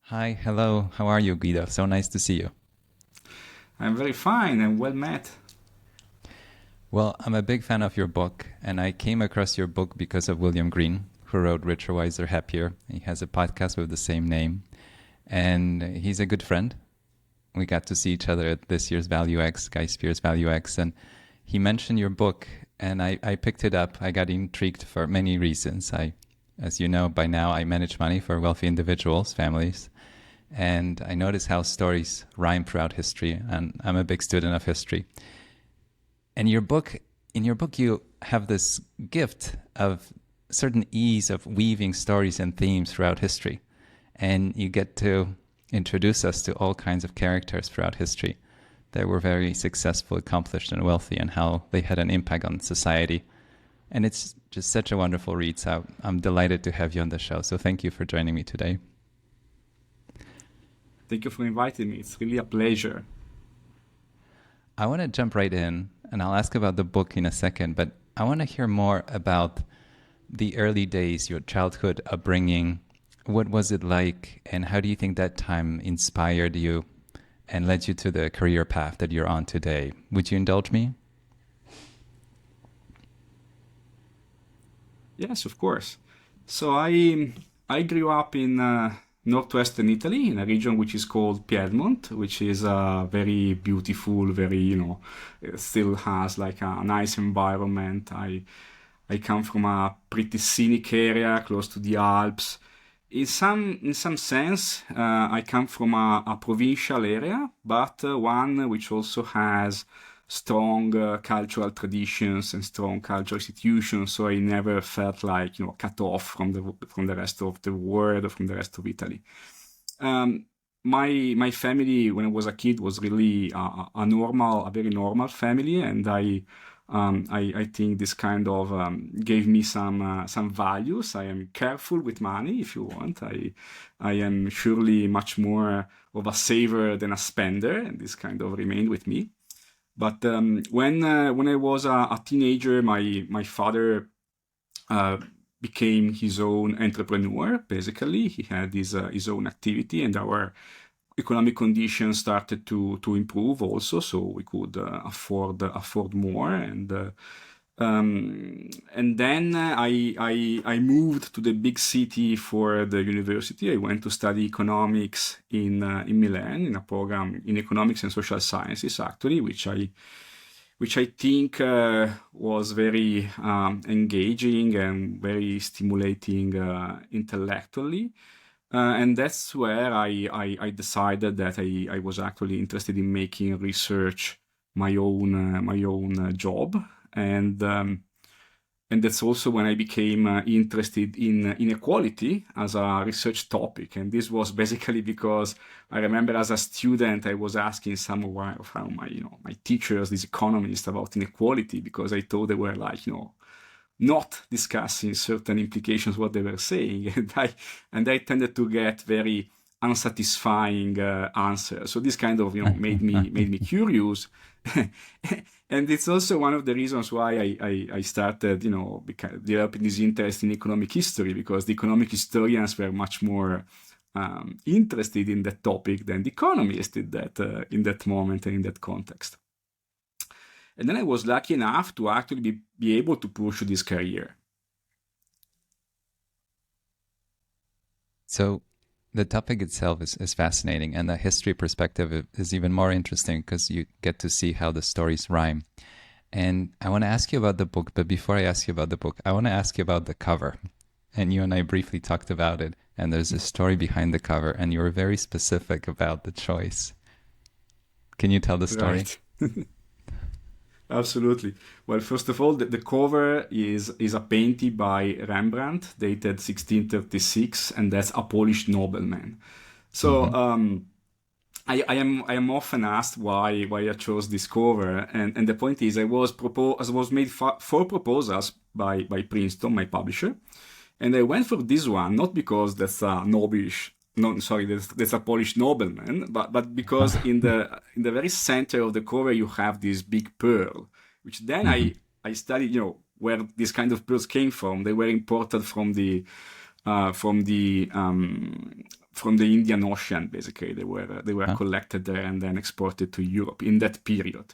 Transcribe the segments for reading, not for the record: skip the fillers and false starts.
Hi, hello. How are you, Guido? So nice to see you. I'm very fine and well met. Well, I'm a big fan of your book, and I came across your book because of William Green, who wrote Richer, Wiser, Happier. He has a podcast with the same name, and he's a good friend. We got to see each other at this year's Value X, Guy Spears Value X, and he mentioned your book, and I picked it up. I got intrigued for many reasons. As you know by now, I manage money for wealthy individuals, families, and I notice how stories rhyme throughout history, and I'm a big student of history. And in your book, you have this gift of certain ease of weaving stories and themes throughout history, and you get to introduce us to all kinds of characters throughout history that were very successful, accomplished, and wealthy, and how they had an impact on society. And it's just such a wonderful read. So I'm delighted to have you on the show. So thank you for joining me today. Thank you for inviting me. It's really a pleasure. I want to jump right in, and I'll ask about the book in a second, but I want to hear more about the early days, your childhood upbringing. What was it like, and how do you think that time inspired you and led you to the career path that you're on today? Would you indulge me? Yes, of course. So I grew up in northwestern Italy in a region which is called Piedmont, which is very beautiful, very it still has like a nice environment. I come from a pretty scenic area close to the Alps. In some sense, I come from a provincial area, but one which also has strong cultural traditions and strong cultural institutions. So I never felt like cut off from the rest of the world or from the rest of Italy. Um, my family when I was a kid was really a very normal family, and I think this kind of gave me some values. I am careful with money, if you want. I am surely much more of a saver than a spender, and this kind of remained with me. But when I was a teenager, my father uh, became his own entrepreneur. Basically, he had his own activity, and our economic conditions started to improve also, so we could afford more. And then I moved to the big city for the university. I went to study economics in Milan in a program in economics and social sciences, actually, which I think was very engaging and very stimulating intellectually. And that's where I decided that I was actually interested in making research my own job. And that's also when I became interested in inequality as a research topic. And this was basically because I remember as a student, I was asking some of my teachers, these economists, about inequality, because I thought they were like, not discussing certain implications what they were saying, and I tended to get very unsatisfying answers. So this kind of made me curious. And it's also one of the reasons why I started developing this interest in economic history, because the economic historians were much more interested in that topic than the economists in that moment and in that context. And then I was lucky enough to actually be able to pursue this career. So the topic itself is fascinating, and the history perspective is even more interesting because you get to see how the stories rhyme. And I want to ask you about the book, but before I ask you about the book, I want to ask you about the cover. And you and I briefly talked about it, and there's a story behind the cover, and you were very specific about the choice. Can you tell the story? Right. Absolutely. Well, first of all, the cover is a painting by Rembrandt, dated 1636, and that's a Polish nobleman. So Mm-hmm. I am often asked why I chose this cover, and the point is I was made four proposals by Princeton, my publisher, and I went for this one not because that's a noblish. No, sorry, that's a Polish nobleman, but because in the very center of the cover you have this big pearl, which then Mm-hmm. I studied, where these kind of pearls came from. They were imported from the from the Indian Ocean. Basically, they were Huh? collected there and then exported to Europe in that period.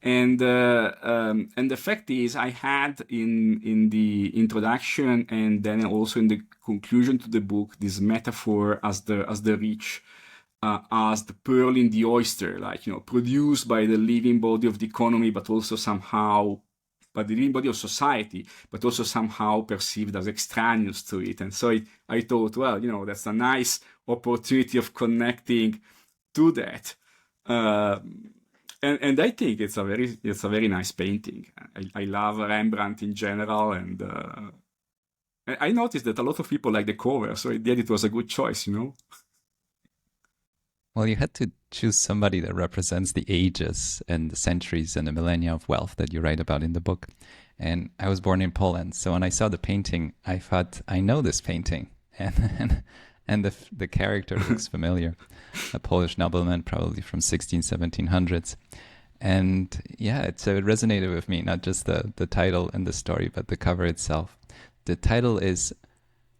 And the fact is, I had in the introduction and then also in the conclusion to the book this metaphor as the rich, as the pearl in the oyster, like, produced by the living body of the economy, but also somehow by the living body of society, but also somehow perceived as extraneous to it. And so I thought, well, that's a nice opportunity of connecting to that. And I think it's a very nice painting. I love Rembrandt in general, and I noticed that a lot of people like the cover, so in the end it was a good choice, Well, you had to choose somebody that represents the ages and the centuries and the millennia of wealth that you write about in the book. And I was born in Poland, so when I saw the painting, I thought, I know this painting, and the character looks familiar, a Polish nobleman, probably from 1700s. And yeah, it resonated with me, not just the title and the story, but the cover itself. The title is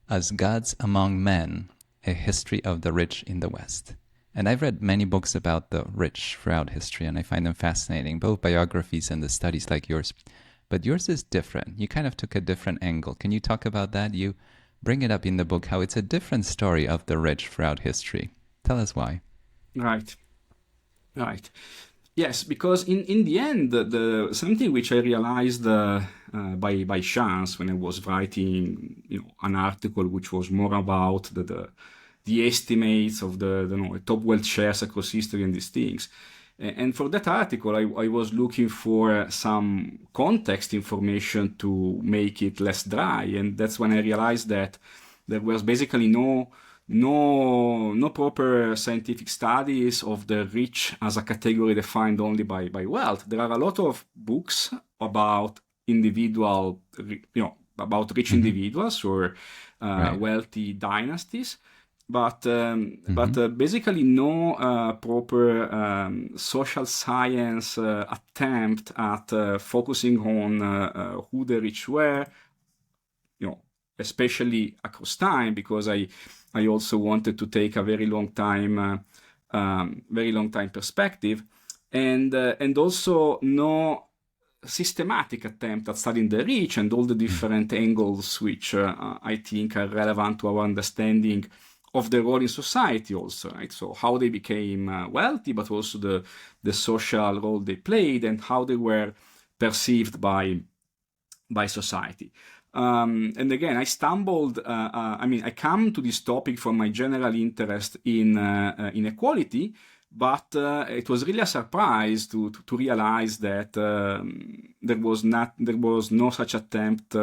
As Gods Among Men, A History of the Rich in the West. And I've read many books about the rich throughout history, and I find them fascinating, both biographies and the studies like yours. But yours is different. You kind of took a different angle. Can you talk about that? You bring it up in the book, how it's a different story of the rich throughout history. Tell us why. Right. Yes, because in the end, the something which I realized by chance when I was writing, an article which was more about the estimates of the top wealth shares across history and these things. And for that article, I was looking for some context information to make it less dry, and that's when I realized that there was basically no proper scientific studies of the rich as a category defined only by wealth. There are a lot of books about about rich individuals or Right. wealthy dynasties, but basically no proper social science attempt at focusing on who the rich were, especially across time, because I also wanted to take a very long time perspective, and also no systematic attempt at studying the rich and all the different angles which I think are relevant to our understanding of their role in society also, right? So how they became wealthy, but also the social role they played and how they were perceived by society. And again, I stumbled. I come to this topic from my general interest in inequality, but it was really a surprise to realize that there was no such attempt,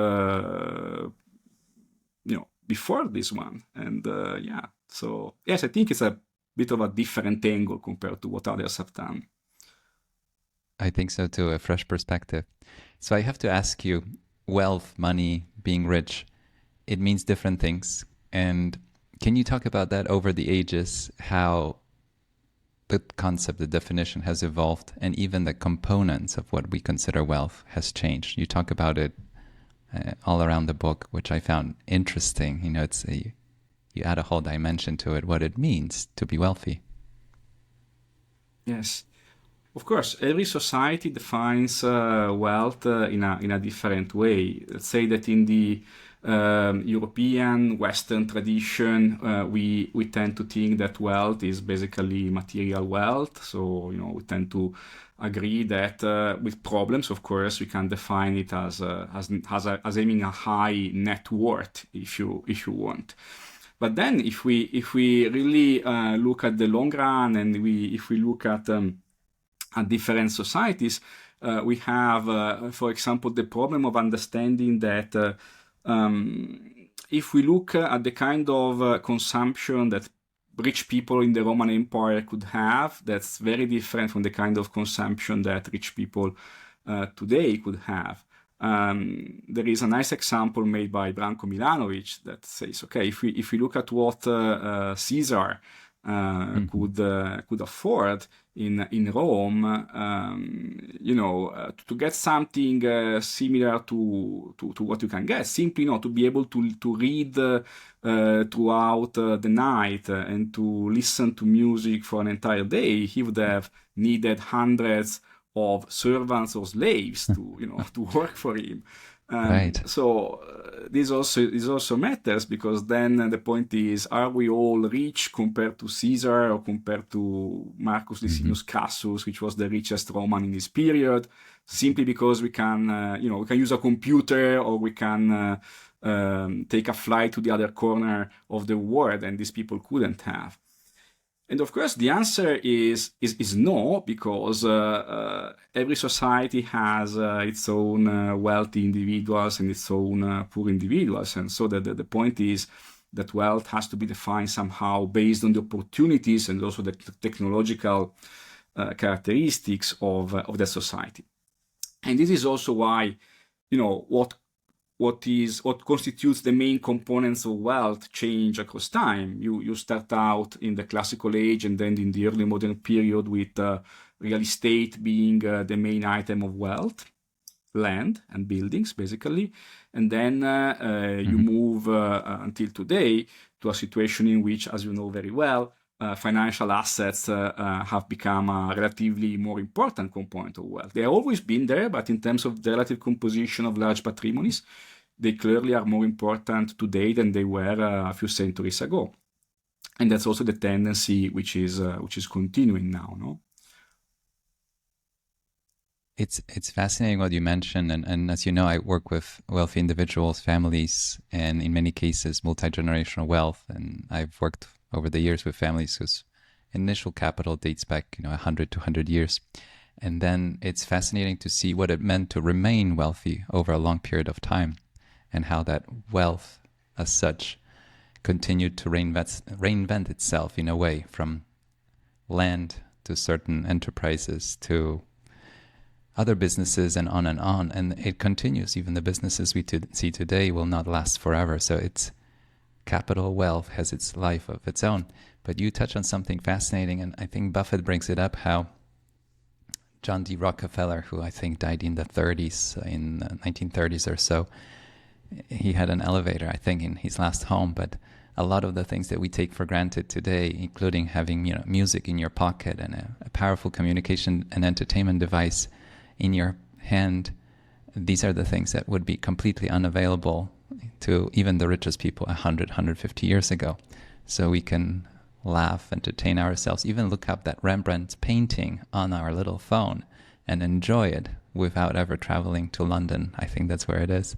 before this one. And so yes, I think it's a bit of a different angle compared to what others have done. I think so too, a fresh perspective. So I have to ask you, wealth, money, being rich, it means different things. And can you talk about that over the ages, how the concept, the definition has evolved, and even the components of what we consider wealth has changed? You talk about it all around the book, which I found interesting. You add a whole dimension to it, what it means to be wealthy. Yes. Of course, every society defines wealth in a different way. Let's say that in the European Western tradition, we tend to think that wealth is basically material wealth. So we tend to agree that with problems, of course, we can define it as aiming a high net worth, if you want. But then, if we really look at the long run, and if we look at different societies, we have, for example, the problem of understanding that if we look at the kind of consumption that rich people in the Roman Empire could have, that's very different from the kind of consumption that rich people today could have. There is a nice example made by Branko Milanovic that says, okay, if we look at what Caesar could afford in Rome, to get something similar to what you can get, simply to be able to read throughout the night and to listen to music for an entire day, he would have needed hundreds of servants or slaves to work for him. Right. So this also matters, because then the point is, are we all rich compared to Caesar or compared to Marcus Licinius Crassus, which was the richest Roman in this period, simply because we can we can use a computer, or we can take a flight to the other corner of the world, and these people couldn't have. And of course, the answer is no, because every society has its own wealthy individuals and its own poor individuals. And so the point is that wealth has to be defined somehow based on the opportunities and also the technological characteristics of the society. And this is also why, what constitutes the main components of wealth change across time. You start out in the classical age, and then in the early modern period with real estate being the main item of wealth, land and buildings basically, and then you move until today to a situation in which, as you know very well, financial assets have become a relatively more important component of wealth. They have always been there, but in terms of the relative composition of large patrimonies, they clearly are more important today than they were a few centuries ago. And that's also the tendency which is continuing now, no? It's fascinating what you mentioned, and as you know, I work with wealthy individuals, families, and in many cases multi-generational wealth. And I've worked over the years with families whose initial capital dates back 100 to 100 years. And then it's fascinating to see what it meant to remain wealthy over a long period of time, and how that wealth as such continued to reinvent itself in a way, from land to certain enterprises to other businesses, and on and on. And it continues. Even the businesses we see today will not last forever. So it's capital wealth has its life of its own. But you touch on something fascinating, and I think Buffett brings it up, how John D. Rockefeller, who I think died in the 30s, in the 1930s or so, he had an elevator, I think, in his last home. But a lot of the things that we take for granted today, including having music in your pocket and a powerful communication and entertainment device in your hand, these are the things that would be completely unavailable to even the richest people 100, 150 years ago. So we can laugh, entertain ourselves, even look up that Rembrandt's painting on our little phone and enjoy it without ever traveling to London. I think that's where it is,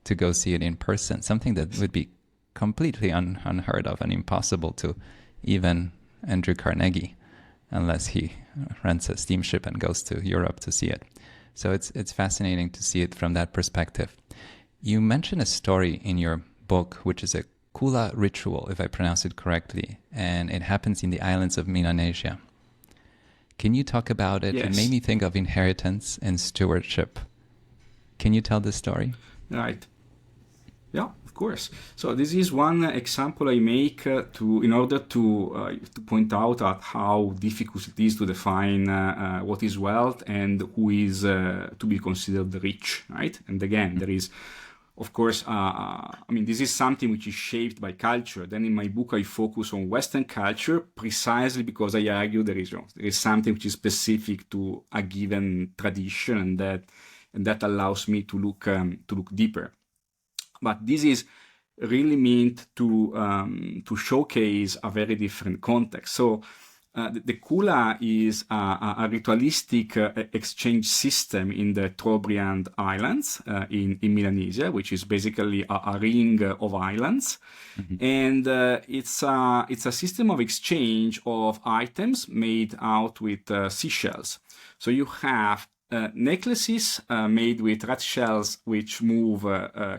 to go see it in person, something that would be completely unheard of and impossible to even Andrew Carnegie, unless he rents a steamship and goes to Europe to see it. So it's fascinating to see it from that perspective. You mentioned a story in your book, which is a Kula ritual, if I pronounce it correctly, and it happens in the islands of Melanesia. Can you talk about it? Yes. It made me think of inheritance and stewardship. Can you tell this story? Right. Yeah, of course. So this is one example I make in order to point out at how difficult it is to define what is wealth and who is to be considered rich, right? And again, there is, of course, this is something which is shaped by culture. Then in my book, I focus on Western culture precisely because I argue there is something which is specific to a given tradition, and that allows me to look deeper. But this is really meant to showcase a very different context. So the Kula is a ritualistic exchange system in the Trobriand Islands in Melanesia, which is basically a ring of islands. Mm-hmm. And it's a system of exchange of items made out with seashells. So you have necklaces made with red shells which move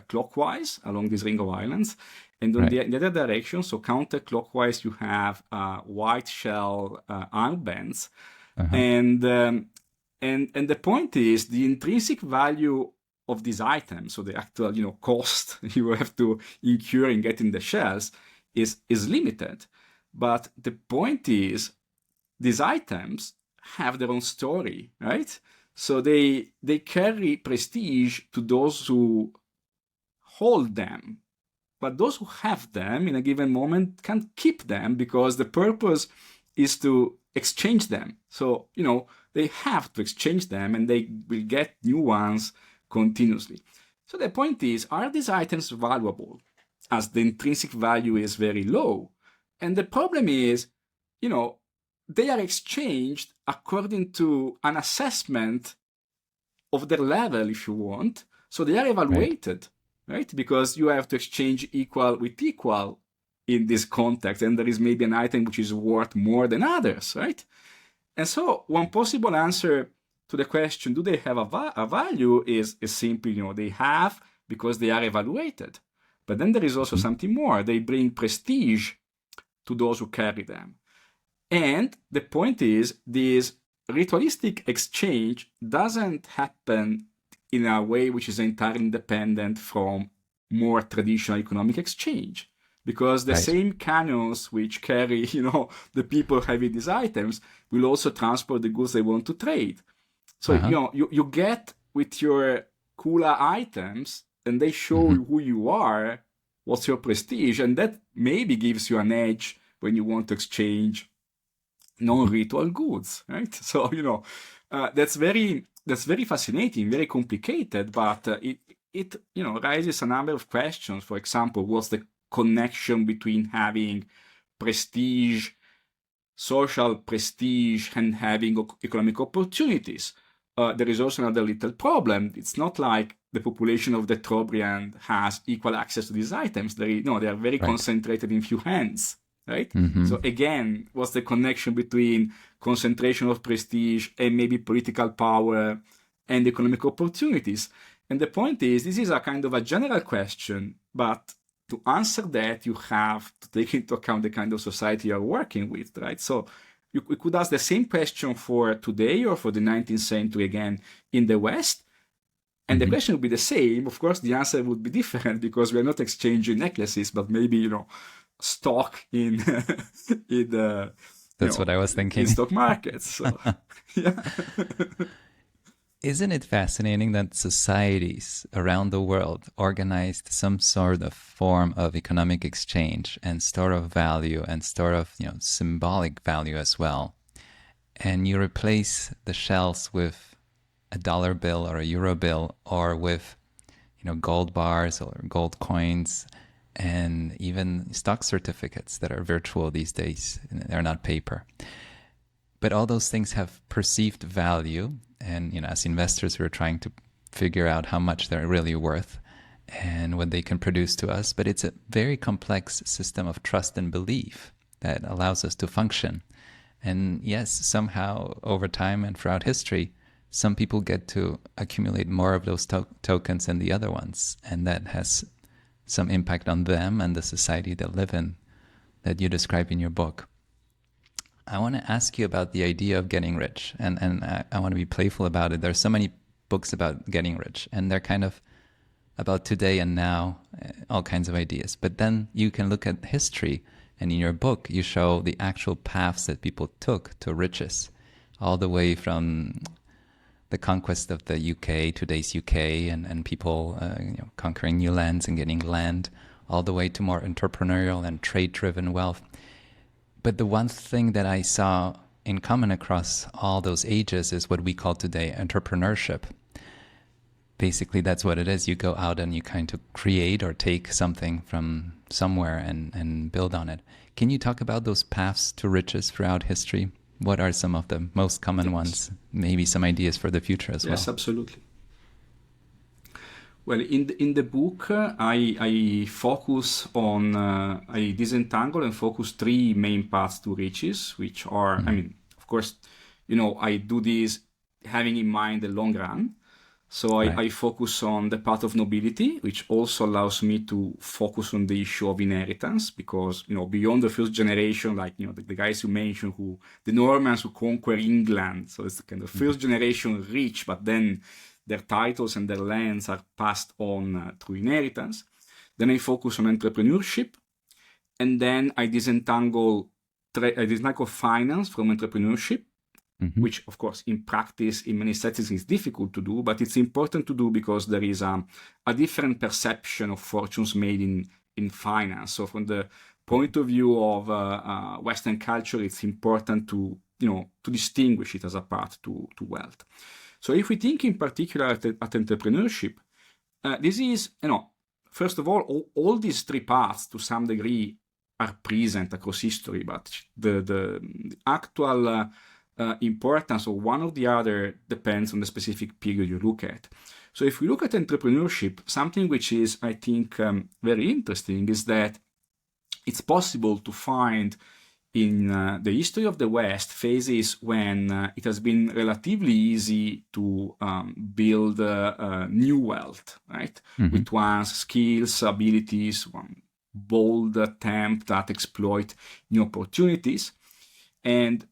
clockwise along this ring of islands. And on the other direction, so counterclockwise, you have white shell armbands. Uh-huh. And the point is, the intrinsic value of these items, so the actual cost you have to incur in getting the shells, is limited. But the point is, these items have their own story, right? So they carry prestige to those who hold them. But those who have them in a given moment can't keep them because the purpose is to exchange them. So, they have to exchange them and they will get new ones continuously. So the point is, are these items valuable as the intrinsic value is very low? And the problem is, they are exchanged according to an assessment of their level, if you want. So they are evaluated, right? Because you have to exchange equal with equal in this context, and there is maybe an item which is worth more than others, right? And so one possible answer to the question, do they have a value, is simply, they have because they are evaluated. But then there is also something more. They bring prestige to those who carry them. And the point is, this ritualistic exchange doesn't happen in a way which is entirely independent from more traditional economic exchange. Because the same canons which carry, the people having these items will also transport the goods they want to trade. So, you get with your cooler items and they show who you are, what's your prestige, and that maybe gives you an edge when you want to exchange non-ritual goods, right? So, that's very fascinating, very complicated, but it raises a number of questions. For example, what's the connection between having prestige, social prestige, and having economic opportunities? There is also another little problem. It's not like the population of the Trobriand has equal access to these items. They are very concentrated in few hands, right? So again, what's the connection between concentration of prestige and maybe political power and economic opportunities? And the point is, this is a kind of a general question, but to answer that, you have to take into account the kind of society you're working with, right? So you could ask the same question for today or for the 19th century again in the West, and the question would be the same. Of course, the answer would be different because we are not exchanging necklaces, but maybe, stock in the That's what I was thinking. In stock markets. So, yeah. Isn't it fascinating that societies around the world organized some sort of form of economic exchange and store of value and store of symbolic value as well, and you replace the shells with a dollar bill or a euro bill, or with gold bars or gold coins, and even stock certificates that are virtual these days. They're not paper. But all those things have perceived value. And, as investors, we're trying to figure out how much they're really worth and what they can produce to us. But it's a very complex system of trust and belief that allows us to function. And yes, somehow over time and throughout history, some people get to accumulate more of those tokens than the other ones. And that has some impact on them and the society they live in that you describe in your book. I want to ask you about the idea of getting rich, and I want to be playful about it. There's so many books about getting rich, and they're kind of about today and now, all kinds of ideas. But then you can look at history, and in your book, you show the actual paths that people took to riches, all the way from the conquest of the UK, today's UK, and people conquering new lands and getting land, all the way to more entrepreneurial and trade-driven wealth. But the one thing that I saw in common across all those ages is what we call today entrepreneurship. Basically, that's what it is. You go out and you kind of create or take something from somewhere and build on it. Can you talk about those paths to riches throughout history? What are some of the most common ones? Maybe some ideas for the future as well. Yes, absolutely. Well, in the book, I focus on, I disentangle and focus three main paths to riches, which are, of course, I do this having in mind the long run. So I focus on the path of nobility, which also allows me to focus on the issue of inheritance, because, beyond the first generation, like, the guys you mentioned, the Normans who conquer England, so it's the kind of first generation rich, but then their titles and their lands are passed on through inheritance. Then I focus on entrepreneurship. And then I disentangle this lack of finance from entrepreneurship, which of course in practice in many settings is difficult to do, but it's important to do because there is a different perception of fortunes made in finance. So from the point of view of Western culture, it's important to distinguish it as a path to wealth. So if we think in particular at entrepreneurship, this is, first of all these three paths to some degree are present across history, but the actual importance of one or the other depends on the specific period you look at. So if we look at entrepreneurship, something which is, I think, very interesting is that it's possible to find in the history of the West phases when it has been relatively easy to build new wealth, right? With one's skills, abilities, one bold attempt at exploit new opportunities, and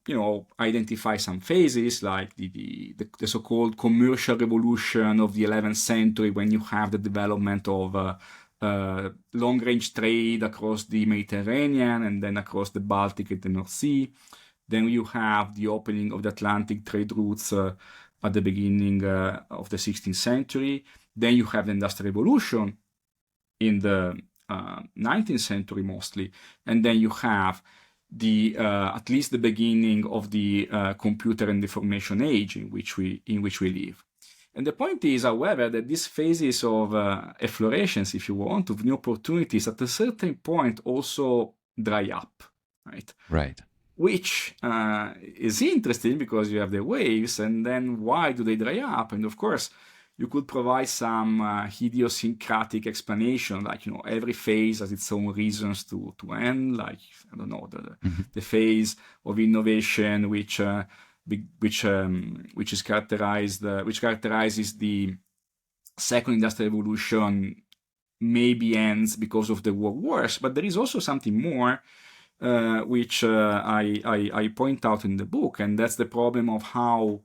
identify some phases like the so-called commercial revolution of the 11th century, when you have the development of long-range trade across the Mediterranean and then across the Baltic and the North Sea. Then you have the opening of the Atlantic trade routes at the beginning of the 16th century. Then you have the Industrial Revolution in the 19th century mostly, and then you have the at least the beginning of the computer and information age in which we live. And the point is, however, that these phases of efflorescence, if you want, of new opportunities, at a certain point also dry up, right? Right. Which is interesting because you have the waves, and then why do they dry up? And of course, you could provide some idiosyncratic explanation, like every phase has its own reasons to end. Like I don't know, the phase of innovation, which characterizes the second industrial revolution, maybe ends because of the world wars. But there is also something more, which I point out in the book, and that's the problem of how.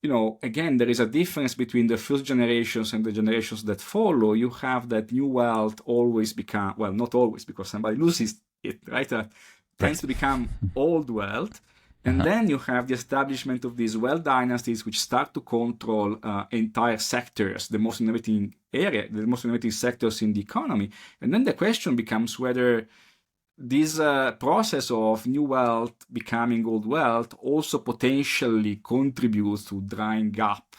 Again, there is a difference between the first generations and the generations that follow. You have that new wealth always become, well, not always, because somebody loses it, right? Tends to become old wealth. And then you have the establishment of these wealth dynasties, which start to control entire sectors, the most innovative sectors in the economy. And then the question becomes whether this process of new wealth becoming old wealth also potentially contributes to drying up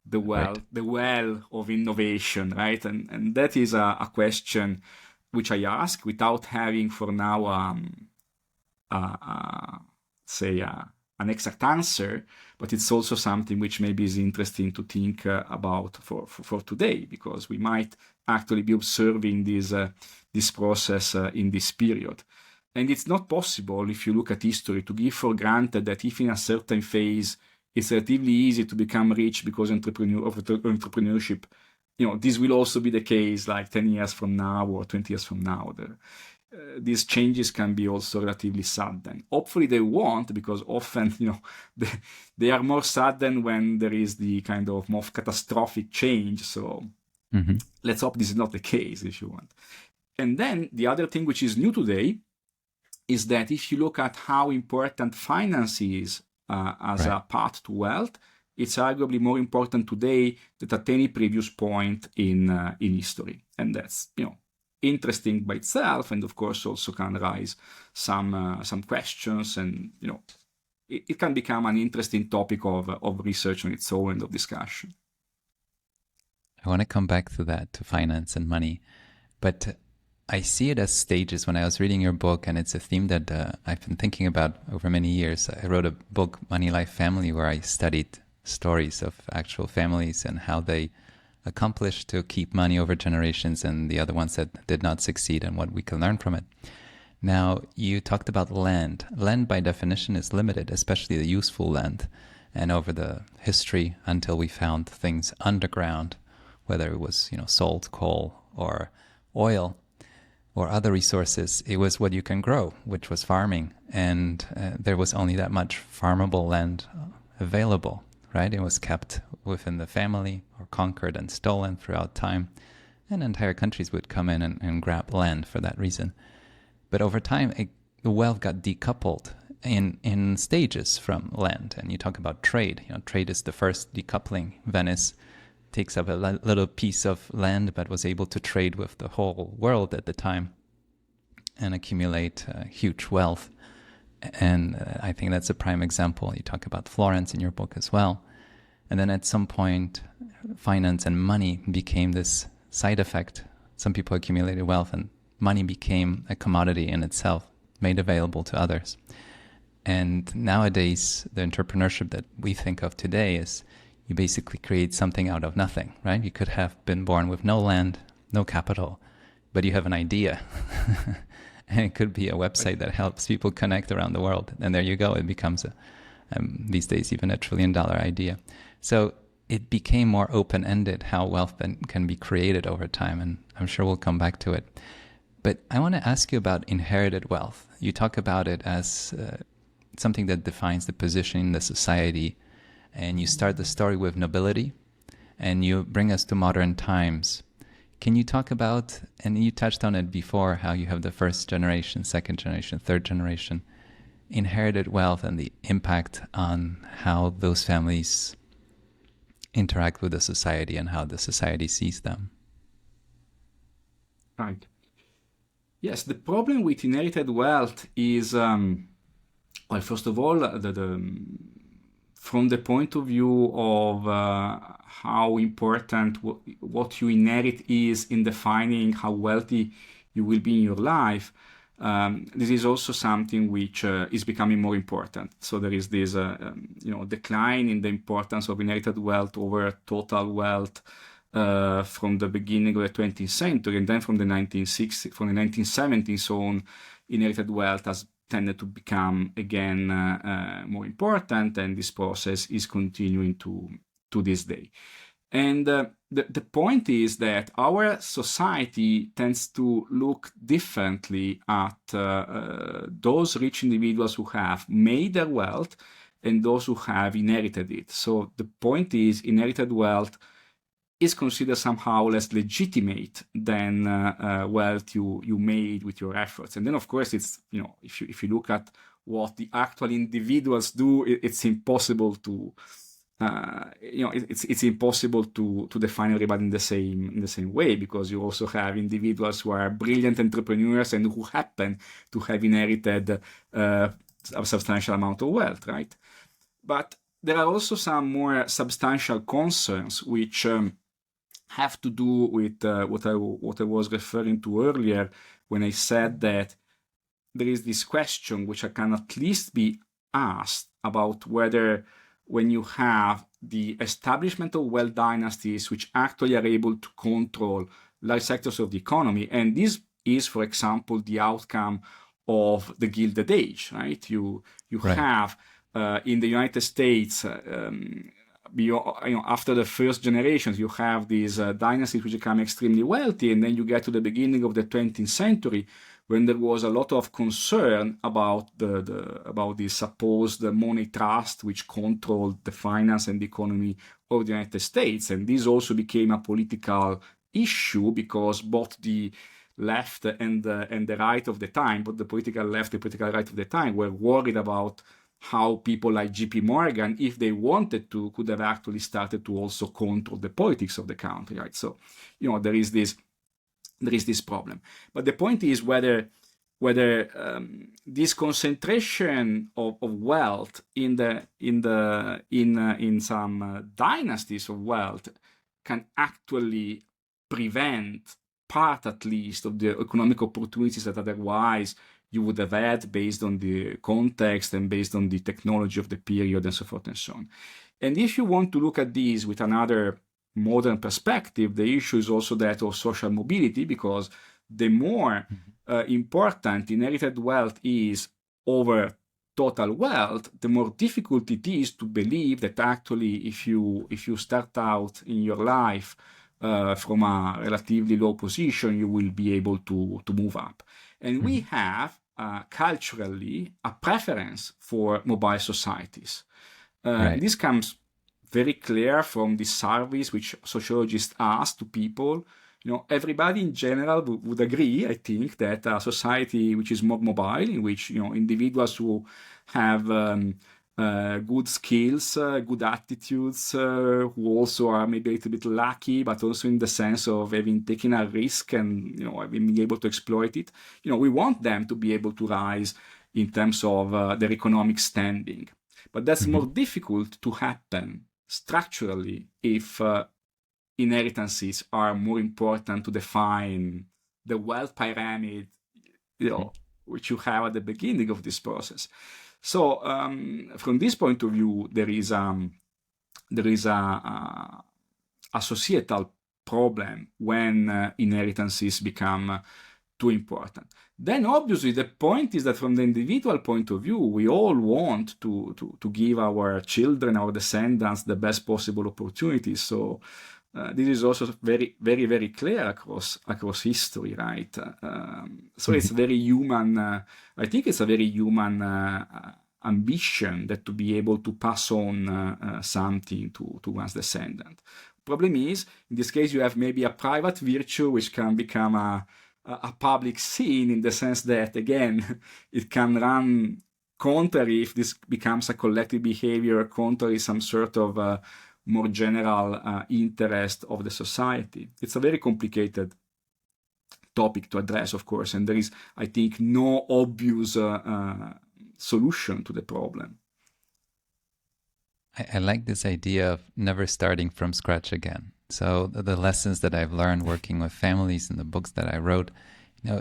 the well of innovation, right? And that is a question which I ask without having for now an exact answer, but it's also something which maybe is interesting to think about for today, because we might actually be observing this process in this period. And it's not possible, if you look at history, to give for granted that if in a certain phase it's relatively easy to become rich because entrepreneurship, this will also be the case like 10 years from now or 20 years from now. These changes can be also relatively sudden. Hopefully they won't, because often, they are more sudden when there is the kind of more catastrophic change. So let's hope this is not the case, if you want. And then the other thing which is new today is that if you look at how important finance is as a path to wealth, it's arguably more important today than at any previous point in history. And that's, interesting by itself, and of course also can raise some questions, and it can become an interesting topic of research on its own and of discussion. I want to come back to that, to finance and money, but I see it as stages. When I was reading your book, and it's a theme that I've been thinking about over many years. I wrote a book, Money, Life, Family, where I studied stories of actual families and how they accomplished to keep money over generations, and the other ones that did not succeed, and what we can learn from it. Now, you talked about land. Land by definition is limited, especially the useful land. And over the history, until we found things underground, whether it was, salt, coal, or oil, or other resources, it was what you can grow, which was farming. And there was only that much farmable land available, right? It was kept within the family or conquered and stolen throughout time. And entire countries would come in and grab land for that reason. But over time, it the wealth got decoupled in stages from land. And you talk about trade. Trade is the first decoupling. Venice takes up a little piece of land, but was able to trade with the whole world at the time and accumulate huge wealth. And I think that's a prime example. You talk about Florence in your book as well. And then at some point, finance and money became this side effect. Some people accumulated wealth and money became a commodity in itself, made available to others. And nowadays, the entrepreneurship that we think of today is you basically create something out of nothing, right? You could have been born with no land, no capital, but you have an idea. And it could be a website that helps people connect around the world. And there you go. It becomes, these days, even $1 trillion idea. So it became more open-ended how wealth can be created over time. And I'm sure we'll come back to it. But I want to ask you about inherited wealth. You talk about it as something that defines the position in the society. And you start the story with nobility. And you bring us to modern times. Can you talk about, and you touched on it before, how you have the first generation, second generation, third generation, inherited wealth and the impact on how those families interact with the society and how the society sees them? Right. Yes, the problem with inherited wealth is, well, first of all, from the point of view of how important what you inherit is in defining how wealthy you will be in your life, this is also something which is becoming more important. So there is this decline in the importance of inherited wealth over total wealth from the beginning of the 20th century, and then from the 1960s, from the 1970s on, inherited wealth has tended to become again more important, and this process is continuing to this day. And the point is that our society tends to look differently at those rich individuals who have made their wealth and those who have inherited it. So the point is, inherited wealth is considered somehow less legitimate than wealth you made with your efforts. And then, of course, it's, if you look at what the actual individuals do, it's impossible to it's impossible to define everybody in the same way, because you also have individuals who are brilliant entrepreneurs and who happen to have inherited a substantial amount of wealth, right? But there are also some more substantial concerns which have to do with what I was referring to earlier when I said that there is this question which can at least be asked about whether, when you have the establishment of wealth dynasties which actually are able to control large sectors of the economy, and this is, for example, the outcome of the Gilded Age, right? You right. have in the United States, after the first generations, you have these dynasties which become extremely wealthy, and then you get to the beginning of the 20th century, when there was a lot of concern about the supposed money trust which controlled the finance and the economy of the United States. And this also became a political issue, because both the left and the right of the time, both the political left and the political right of the time, were worried about how people like JP Morgan, if they wanted to, could have actually started to also control the politics of the country, right? So, there is this problem. But the point is whether this concentration of wealth in some dynasties of wealth can actually prevent part, at least, of the economic opportunities that otherwise you would have had based on the context and based on the technology of the period and so forth and so on. And if you want to look at these with another modern perspective, the issue is also that of social mobility, because the more important inherited wealth is over total wealth, the more difficult it is to believe that actually if you start out in your life from a relatively low position, you will be able to move up. And we have culturally a preference for mobile societies. Right. This comes very clear from the surveys which sociologists ask to people everybody in general would agree, I think, that a society which is more mobile, in which individuals who have good skills, good attitudes, who also are maybe a little bit lucky, but also in the sense of having taken a risk and being able to exploit it. We want them to be able to rise in terms of their economic standing, but that's more difficult to happen structurally if inheritances are more important to define the wealth pyramid, which you have at the beginning of this process. So from this point of view, there is a societal problem when inheritances become too important. Then obviously the point is that from the individual point of view, we all want to give our children, our descendants, the best possible opportunities. So this is also very, very, very clear across history, right? So it's very human. I think it's a very human ambition that to be able to pass on something to one's descendant. Problem is, in this case, you have maybe a private virtue which can become a public sin, in the sense that, again, it can run contrary if this becomes a collective behavior, contrary some sort of more general interest of the society. It's a very complicated topic to address, of course, and there is, I think, no obvious solution to the problem. I like this idea of never starting from scratch again. So the lessons that I've learned working with families and the books that I wrote,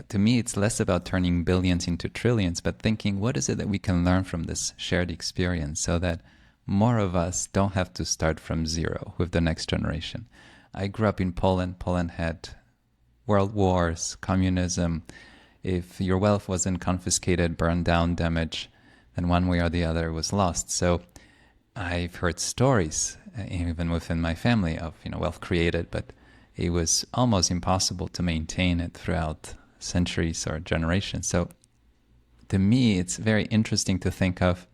to me, it's less about turning billions into trillions, but thinking, what is it that we can learn from this shared experience so that more of us don't have to start from zero with the next generation. I grew up in Poland. Poland had world wars, communism. If your wealth wasn't confiscated, burned down, damaged, then one way or the other was lost. So I've heard stories, even within my family, of wealth created, but it was almost impossible to maintain it throughout centuries or generations. So to me, it's very interesting to think of,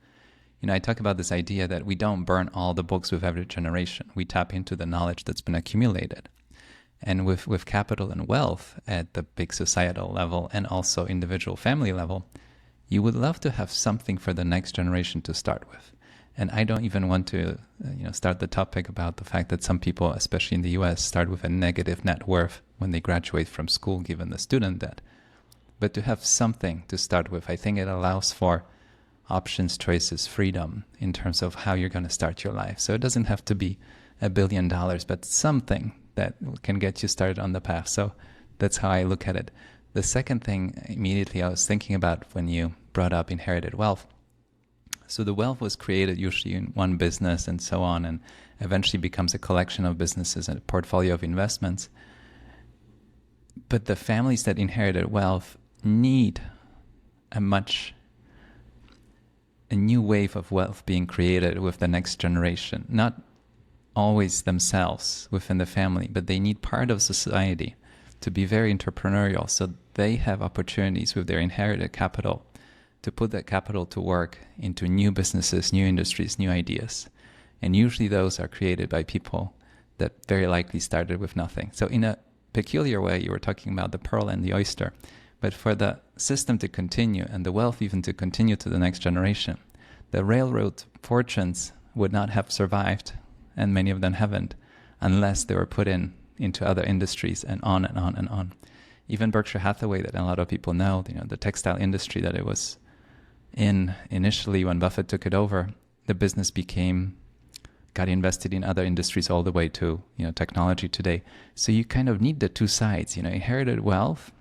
I talk about this idea that we don't burn all the books with every generation. We tap into the knowledge that's been accumulated. And with capital and wealth at the big societal level and also individual family level, you would love to have something for the next generation to start with. And I don't even want to start the topic about the fact that some people, especially in the US, start with a negative net worth when they graduate from school, given the student debt. But to have something to start with, I think it allows for options, choices, freedom in terms of how you're going to start your life. So it doesn't have to be $1 billion, but something that can get you started on the path. So that's how I look at it. The second thing immediately I was thinking about when you brought up inherited wealth. So the wealth was created usually in one business and so on, and eventually becomes a collection of businesses and a portfolio of investments. But the families that inherited wealth need a new wave of wealth being created with the next generation, not always themselves within the family, but they need part of society to be very entrepreneurial, so they have opportunities with their inherited capital to put that capital to work into new businesses, new industries, new ideas. And usually those are created by people that very likely started with nothing. So in a peculiar way, you were talking about the pearl and the oyster. But for the system to continue and the wealth even to continue to the next generation, the railroad fortunes would not have survived, and many of them haven't, unless they were put into other industries and on and on and on. Even Berkshire Hathaway, that a lot of people know, the textile industry that it was in initially when Buffett took it over, the business got invested in other industries all the way to technology today. So you kind of need the two sides, inherited wealth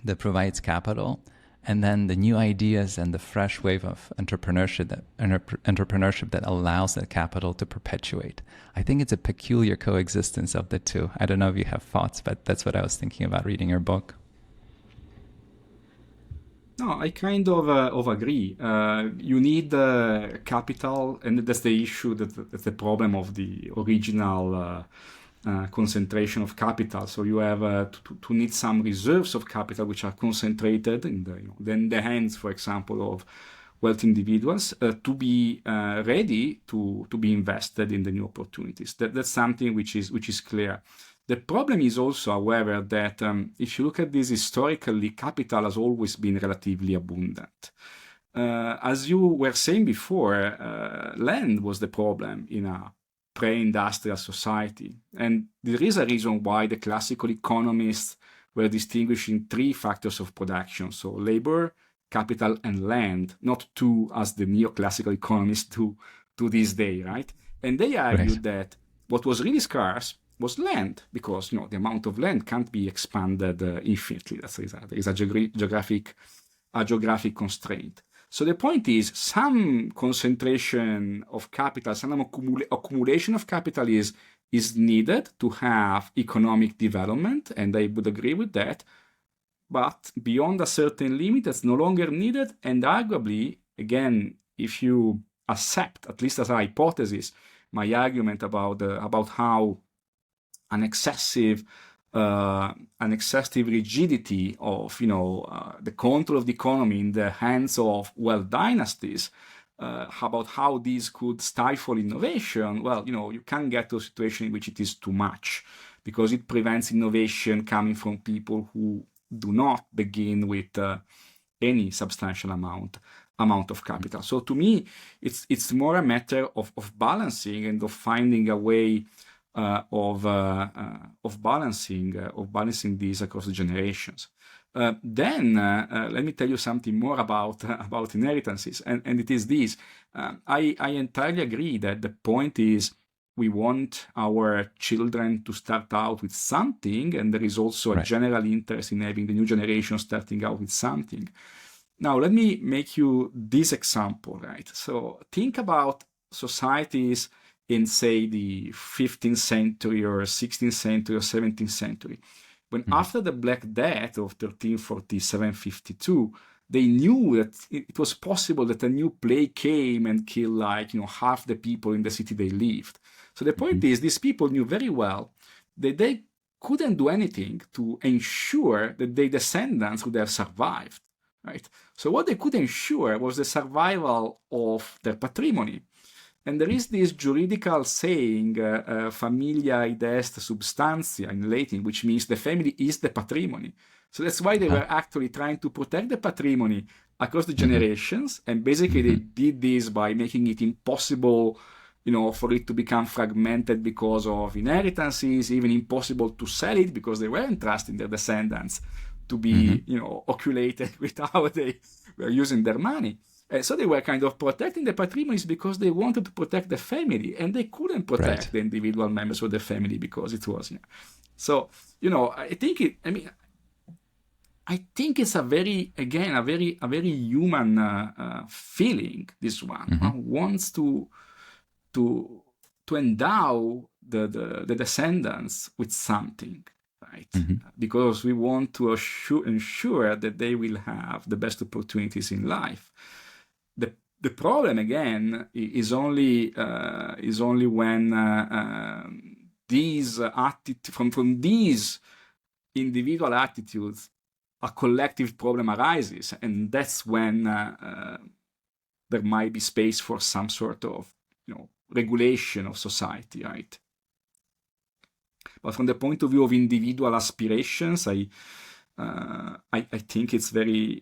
that provides capital, and then the new ideas and the fresh wave of entrepreneurship that allows that capital to perpetuate. I think it's a peculiar coexistence of the two. I don't know if you have thoughts, but that's what I was thinking about reading your book. No, I kind of agree. You need capital, and that's the issue, that's the problem of the original concentration of capital. So you have to need some reserves of capital which are concentrated in the hands, for example, of wealthy individuals to be ready to be invested in the new opportunities. That's something which is clear. The problem is also, however, that if you look at this historically, capital has always been relatively abundant. As you were saying before, land was the problem in a pre-industrial society. And there is a reason why the classical economists were distinguishing three factors of production. So labor, capital, and land, not two as the neoclassical economists do to this day, right? And they argued that what was really scarce was land, because the amount of land can't be expanded infinitely. There is a geographic constraint. So the point is, some concentration of capital, some accumulation of capital is needed to have economic development, and I would agree with that. But beyond a certain limit, it's no longer needed. And arguably, again, if you accept, at least as a hypothesis, my argument about how an excessive rigidity of the control of the economy in the hands of dynasties, about how these could stifle innovation. Well, you can get to a situation in which it is too much, because it prevents innovation coming from people who do not begin with any substantial amount of capital. So to me, it's more a matter of balancing and of finding a way of balancing these across the generations. Then let me tell you something more about inheritances, and it is this. I entirely agree that the point is we want our children to start out with something, and there is also a general interest in having the new generation starting out with something. Now, let me make you this example, right? So think about societies in, say, the 15th century or 16th century or 17th century, when after the Black Death of 1347-52, they knew that it was possible that a new plague came and killed half the people in the city they lived. So the point is, these people knew very well that they couldn't do anything to ensure that their descendants would have survived, right? So what they could ensure was the survival of their patrimony. And there is this juridical saying, familia id est substantia in Latin, which means the family is the patrimony. So that's why they were actually trying to protect the patrimony across the generations. And basically they did this by making it impossible, for it to become fragmented because of inheritances, even impossible to sell it because they weren't trusting their descendants to be, oculated with how they were using their money. So they were kind of protecting the patrimonies because they wanted to protect the family, and they couldn't protect the individual members of the family because it was. So I think it's a very human feeling. This one wants to endow the descendants with something, right? Because we want to ensure that they will have the best opportunities in life. The problem again is only when these from these individual attitudes a collective problem arises, and that's when there might be space for some sort of regulation of society, right? But from the point of view of individual aspirations, I think it's very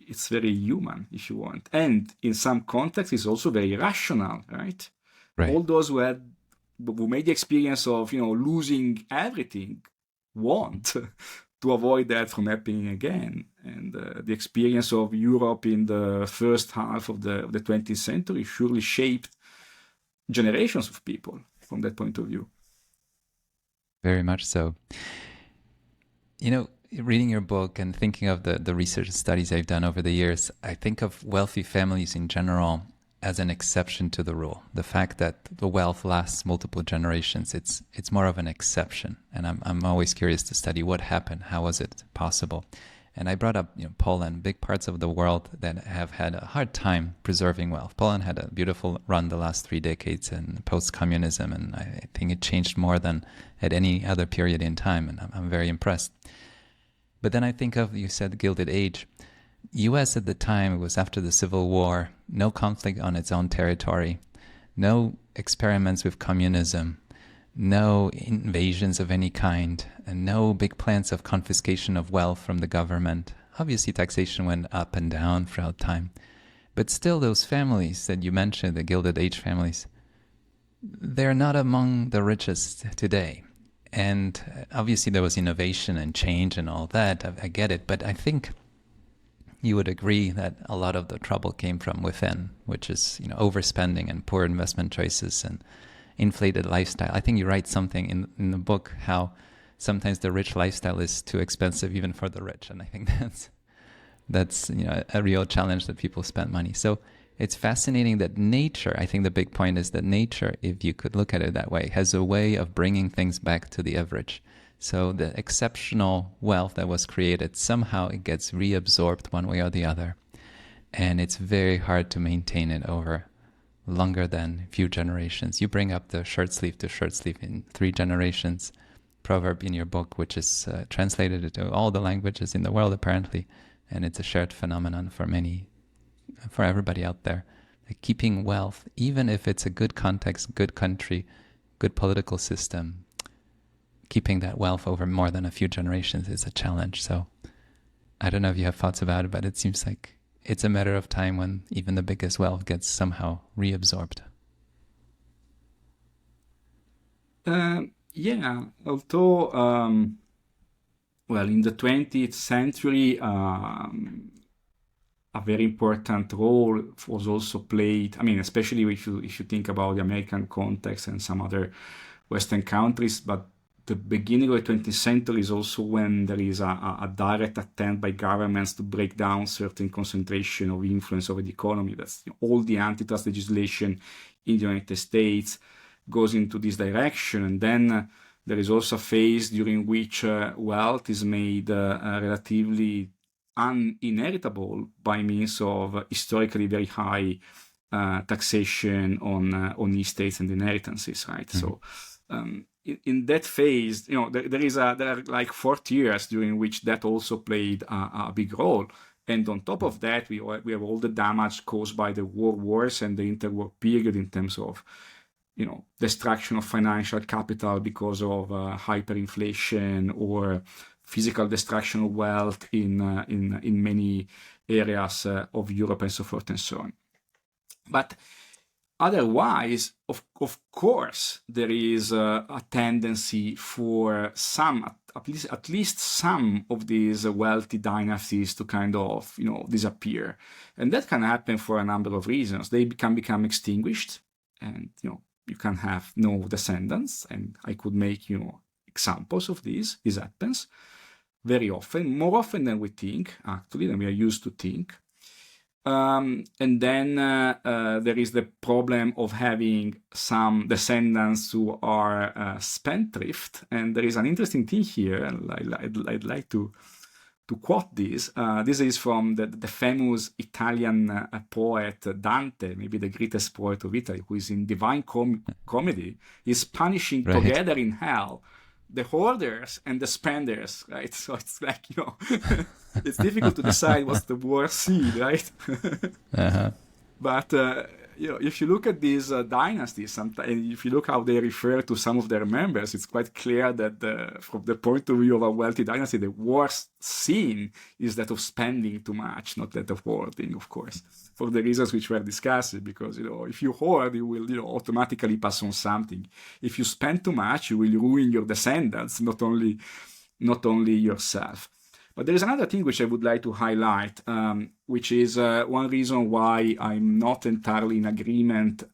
human, if you want, and in some contexts it's also very rational, right? All those who made the experience of losing everything want to avoid that from happening again. And the experience of Europe in the first half of the 20th century surely shaped generations of people from that point of view. Very much so. Reading your book and thinking of the research studies I've done over the years, I think of wealthy families in general as an exception to the rule. The fact that the wealth lasts multiple generations, it's more of an exception. And I'm always curious to study what happened. How was it possible? And I brought up Poland, big parts of the world that have had a hard time preserving wealth. Poland had a beautiful run the last 3 decades in post-communism, and I think it changed more than at any other period in time, and I'm very impressed. But then I think of, you said Gilded Age. U.S. at the time, it was after the Civil War, no conflict on its own territory, no experiments with communism, no invasions of any kind, and no big plans of confiscation of wealth from the government. Obviously, taxation went up and down throughout time. But still, those families that you mentioned, the Gilded Age families, they're not among the richest today. And obviously, there was innovation and change and all that. I get it. But I think you would agree that a lot of the trouble came from within, which is, overspending and poor investment choices and inflated lifestyle. I think you write something in the book how sometimes the rich lifestyle is too expensive even for the rich. And I think that's a real challenge that people spend money. So it's fascinating that nature, I think the big point is that nature, if you could look at it that way, has a way of bringing things back to the average. So the exceptional wealth that was created, somehow it gets reabsorbed one way or the other. And it's very hard to maintain it over longer than a few generations. You bring up the shirt sleeve to shirt sleeve in 3 generations proverb in your book, which is translated into all the languages in the world apparently. And it's a shared phenomenon for everybody out there. Like keeping wealth, even if it's a good context, good country, good political system, keeping that wealth over more than a few generations is a challenge. So I don't know if you have thoughts about it, but it seems like it's a matter of time when even the biggest wealth gets somehow reabsorbed. Yeah, although, well, in the 20th century, a very important role was also played. I mean, especially if you think about the American context and some other Western countries, but the beginning of the 20th century is also when there is a direct attempt by governments to break down certain concentration of influence over the economy. That's all the antitrust legislation in the United States goes into this direction. And then there is also a phase during which wealth is made relatively uninheritable by means of historically very high taxation on estates and inheritances, right? Mm-hmm. So in that phase, there are like 40 years during which that also played a big role. And on top of that, we have all the damage caused by the wars and the interwar period in terms of, destruction of financial capital because of hyperinflation or physical destruction of wealth in many areas of Europe and so forth and so on. But otherwise, of course, there is a tendency for at least some of these wealthy dynasties to kind of, disappear. And that can happen for a number of reasons. They can become extinguished and, you can have no descendants. And I could make, examples of this. This happens very often, more often than we think, actually, than we are used to think. And then there is the problem of having some descendants who are spendthrift. And there is an interesting thing here, and I'd like to quote this. This is from the famous Italian poet Dante, maybe the greatest poet of Italy, who is in Divine Comedy, is punishing together in hell the hoarders and the spenders, right? So it's like, it's difficult to decide what's the worst seed, right? Uh-huh. But, if you look at these dynasties, sometimes, if you look how they refer to some of their members, it's quite clear that from the point of view of a wealthy dynasty, the worst sin is that of spending too much, not that of hoarding, of course, for the reasons which were discussed. Because, if you hoard, you will, automatically pass on something. If you spend too much, you will ruin your descendants, not only yourself. But there is another thing which I would like to highlight, which is one reason why I'm not entirely in agreement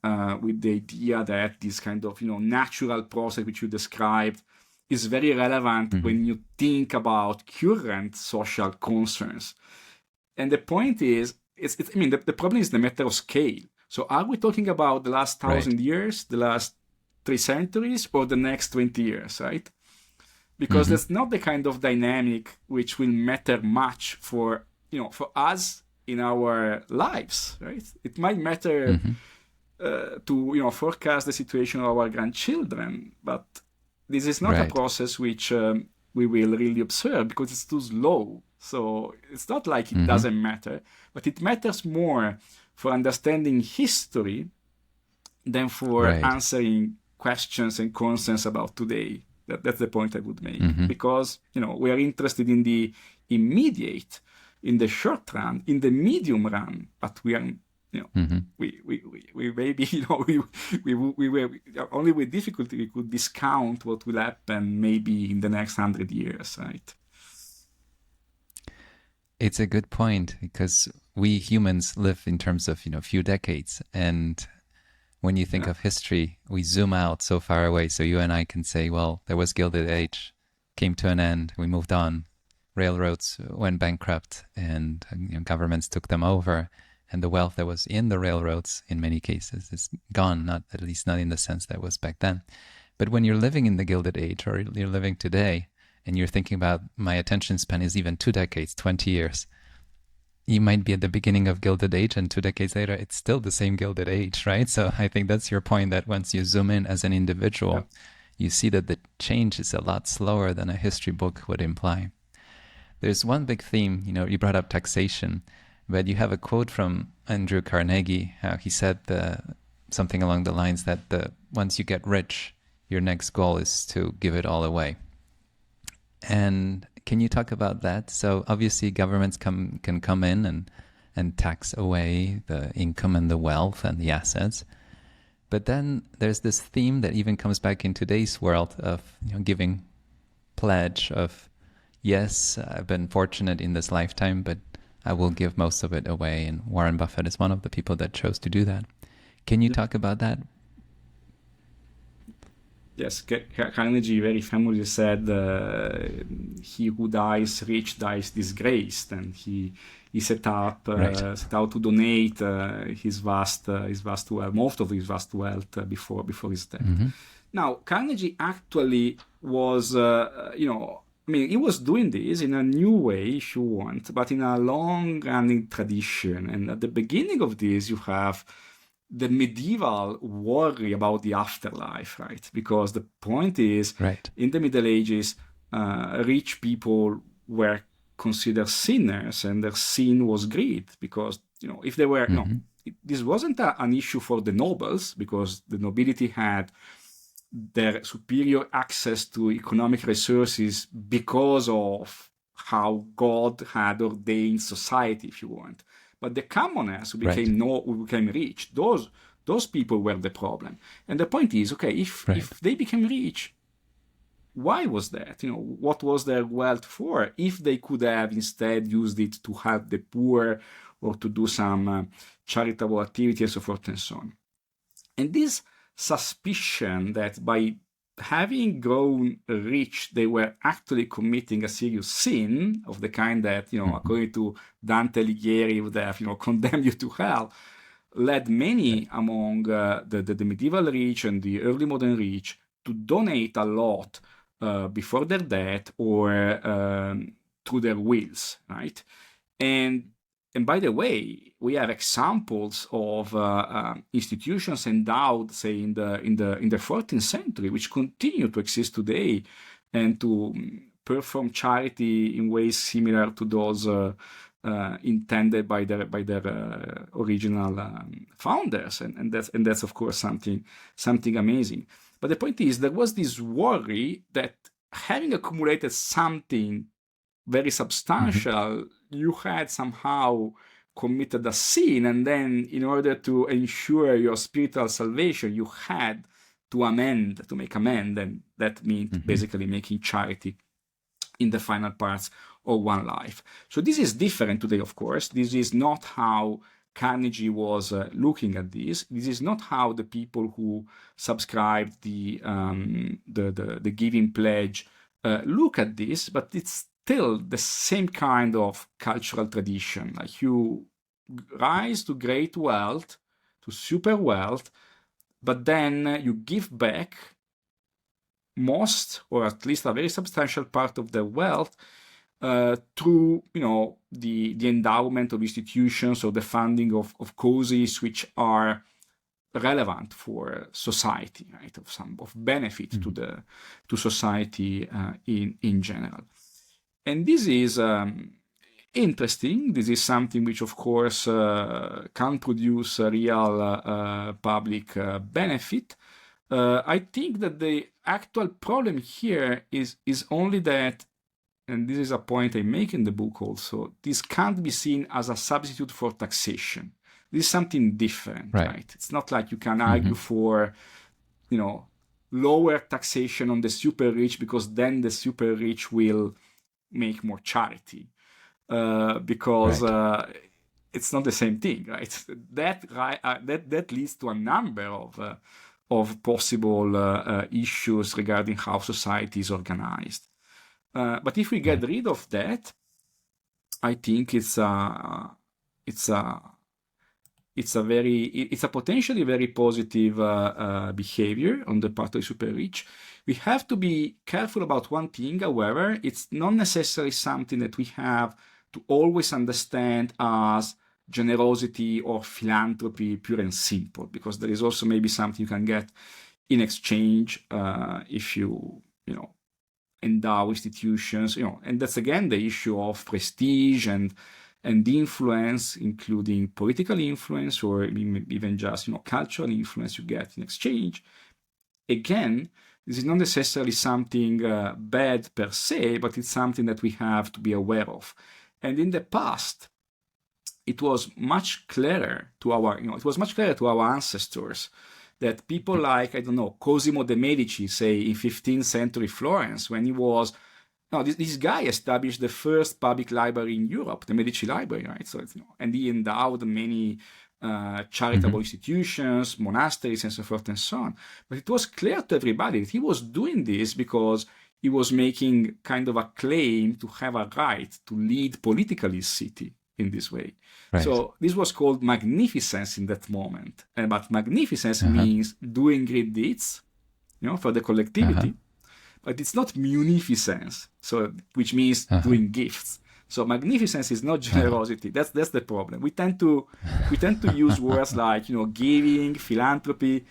with the idea that this kind of, natural process which you described is very relevant when you think about current social concerns. And the point is, the problem is the matter of scale. So are we talking about the last 1,000 years, the last 3 centuries, or the next 20 years, right? Because that's not the kind of dynamic which will matter much for us in our lives, right? It might matter to forecast the situation of our grandchildren, but this is not a process which we will really observe because it's too slow. So it's not like it doesn't matter, but it matters more for understanding history than for answering questions and concerns about today. That's the point I would make. Because, we are interested in the immediate, in the short run, in the medium run, but we are, we maybe, we were only with difficulty we could discount what will happen maybe in the next 100 years, right? It's a good point, because we humans live in terms of, few decades. And when you think of history, we zoom out so far away. So you and I can say, well, there was Gilded Age, came to an end, we moved on. Railroads went bankrupt, and governments took them over. And the wealth that was in the railroads, in many cases, is gone, at least not in the sense that was back then. But when you're living in the Gilded Age, or you're living today, and you're thinking about, my attention span is even 2 decades, 20 years, you might be at the beginning of Gilded Age, and 2 decades later, it's still the same Gilded Age, right? So I think that's your point, that once you zoom in as an individual, you see that the change is a lot slower than a history book would imply. There's one big theme, you brought up taxation, but you have a quote from Andrew Carnegie. He said something along the lines that once you get rich, your next goal is to give it all away. And can you talk about that? So obviously governments can come in and tax away the income and the wealth and the assets. But then there's this theme that even comes back in today's world of giving pledge of, yes, I've been fortunate in this lifetime, but I will give most of it away. And Warren Buffett is one of the people that chose to do that. Can you talk about that? Yes, Carnegie very famously said, "He who dies rich dies disgraced," and he set out to donate his vast wealth, most of his vast wealth before his death. Now, Carnegie actually was, he was doing this in a new way, if you want, but in a long-running tradition. And at the beginning of this, you have the medieval worry about the afterlife, right? Because the point is, in the Middle Ages, rich people were considered sinners, and their sin was greed. Because, if they were, this wasn't an issue for the nobles, because the nobility had their superior access to economic resources because of how God had ordained society, if you want. But the commoners who became rich, those people were the problem. And the point is, okay, if they became rich, why was that? What was their wealth for? If they could have instead used it to help the poor or to do some charitable activity and so forth and so on. And this suspicion that by having grown rich, they were actually committing a serious sin of the kind that, according to Dante Alighieri, would have, condemned you to hell, led many among the medieval rich and the early modern rich to donate a lot before their death or through their wills, right? And by the way, we have examples of institutions endowed, say, in the 14th century, which continue to exist today and to perform charity in ways similar to those intended by their original founders, and that's of course something amazing. But the point is, there was this worry that having accumulated something very substantial, you had somehow committed a sin, and then in order to ensure your spiritual salvation, you had to make amend, and that meant basically making charity in the final parts of one life. So this is different today, of course. This is not how Carnegie was looking at this. This is not how the people who subscribed the giving pledge look at this, but it's still the same kind of cultural tradition. Like, you rise to great wealth, to super wealth, but then you give back most, or at least a very substantial part of the wealth through, the endowment of institutions or the funding of causes which are relevant for society, right? Of benefit to society in general. And this is interesting. This is something which, of course, can produce a real public benefit. I think that the actual problem here is only that, and this is a point I make in the book also, this can't be seen as a substitute for taxation. This is something different, right? It's not like you can argue for, lower taxation on the super rich because then the super rich will make more charity. Because it's not the same thing, right? That leads to a number of possible issues regarding how society is organized. But if we get rid of that, I think it's a potentially very positive behavior on the part of the super rich. We have to be careful about one thing, however. It's not necessarily something that we have to always understand as generosity or philanthropy pure and simple, because there is also maybe something you can get in exchange if you endow institutions, and that's again the issue of prestige and influence, including political influence or even just cultural influence you get in exchange. Again, this is not necessarily something bad per se, but it's something that we have to be aware of. And in the past, it was much clearer to our ancestors that people like, I don't know, Cosimo de' Medici, say in 15th century Florence, when he was, this guy established the first public library in Europe, the Medici Library, right? So, and he endowed many charitable institutions, monasteries, and so forth and so on. But it was clear to everybody that he was doing this because he was making kind of a claim to have a right to lead politically his city in this way. Right. So this was called magnificence in that moment. But magnificence means doing great deeds, for the collectivity. But it's not munificence, which means doing gifts. So magnificence is not generosity. That's the problem. We tend to use words like giving, philanthropy,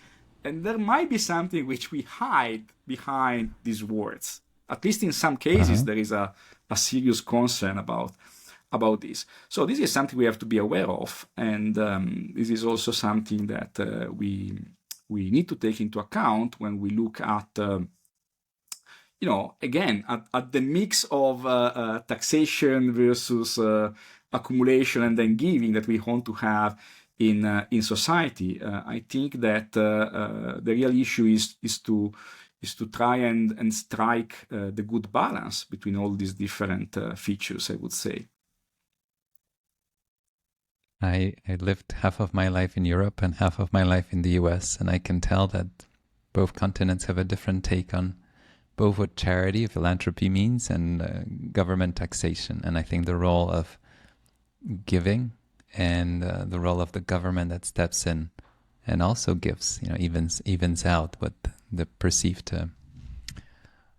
and there might be something which we hide behind these words. At least in some cases, there is a serious concern about this. So this is something we have to be aware of, and this is also something that we need to take into account when we look at, again, at the mix of taxation versus accumulation and then giving that we want to have in society. I think that the real issue is to try and strike the good balance between all these different features, I would say. I lived half of my life in Europe and half of my life in the US, and I can tell that both continents have a different take on both what charity, philanthropy means, and government taxation. And I think the role of giving and the role of the government that steps in and also gives, evens out what the perceived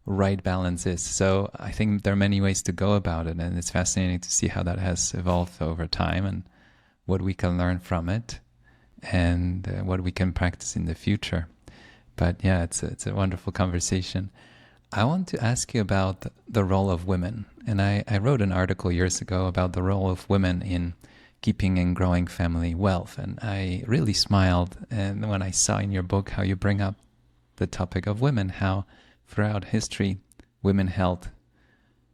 right balance is. So I think there are many ways to go about it, and it's fascinating to see how that has evolved over time and what we can learn from it and what we can practice in the future. But yeah, it's a wonderful conversation. I want to ask you about the role of women. And I wrote an article years ago about the role of women in keeping and growing family wealth. And I really smiled and when I saw in your book how you bring up the topic of women, how throughout history women held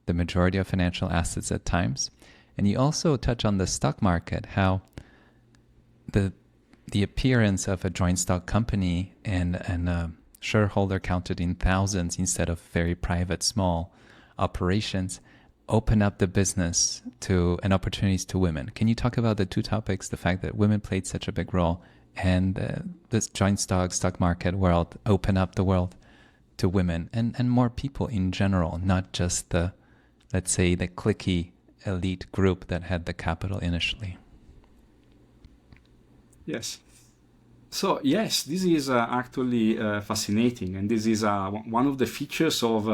the majority of financial assets at times. And you also touch on the stock market, how the appearance of a joint stock company and a shareholder counted in thousands instead of very private, small operations open up the business to and opportunities to women. Can you talk about the two topics, the fact that women played such a big role and this joint stock market world open up the world to women and more people in general, not just the, let's say, the cliquey elite group that had the capital initially? Yes. So yes, this is actually fascinating, and this is one of the features of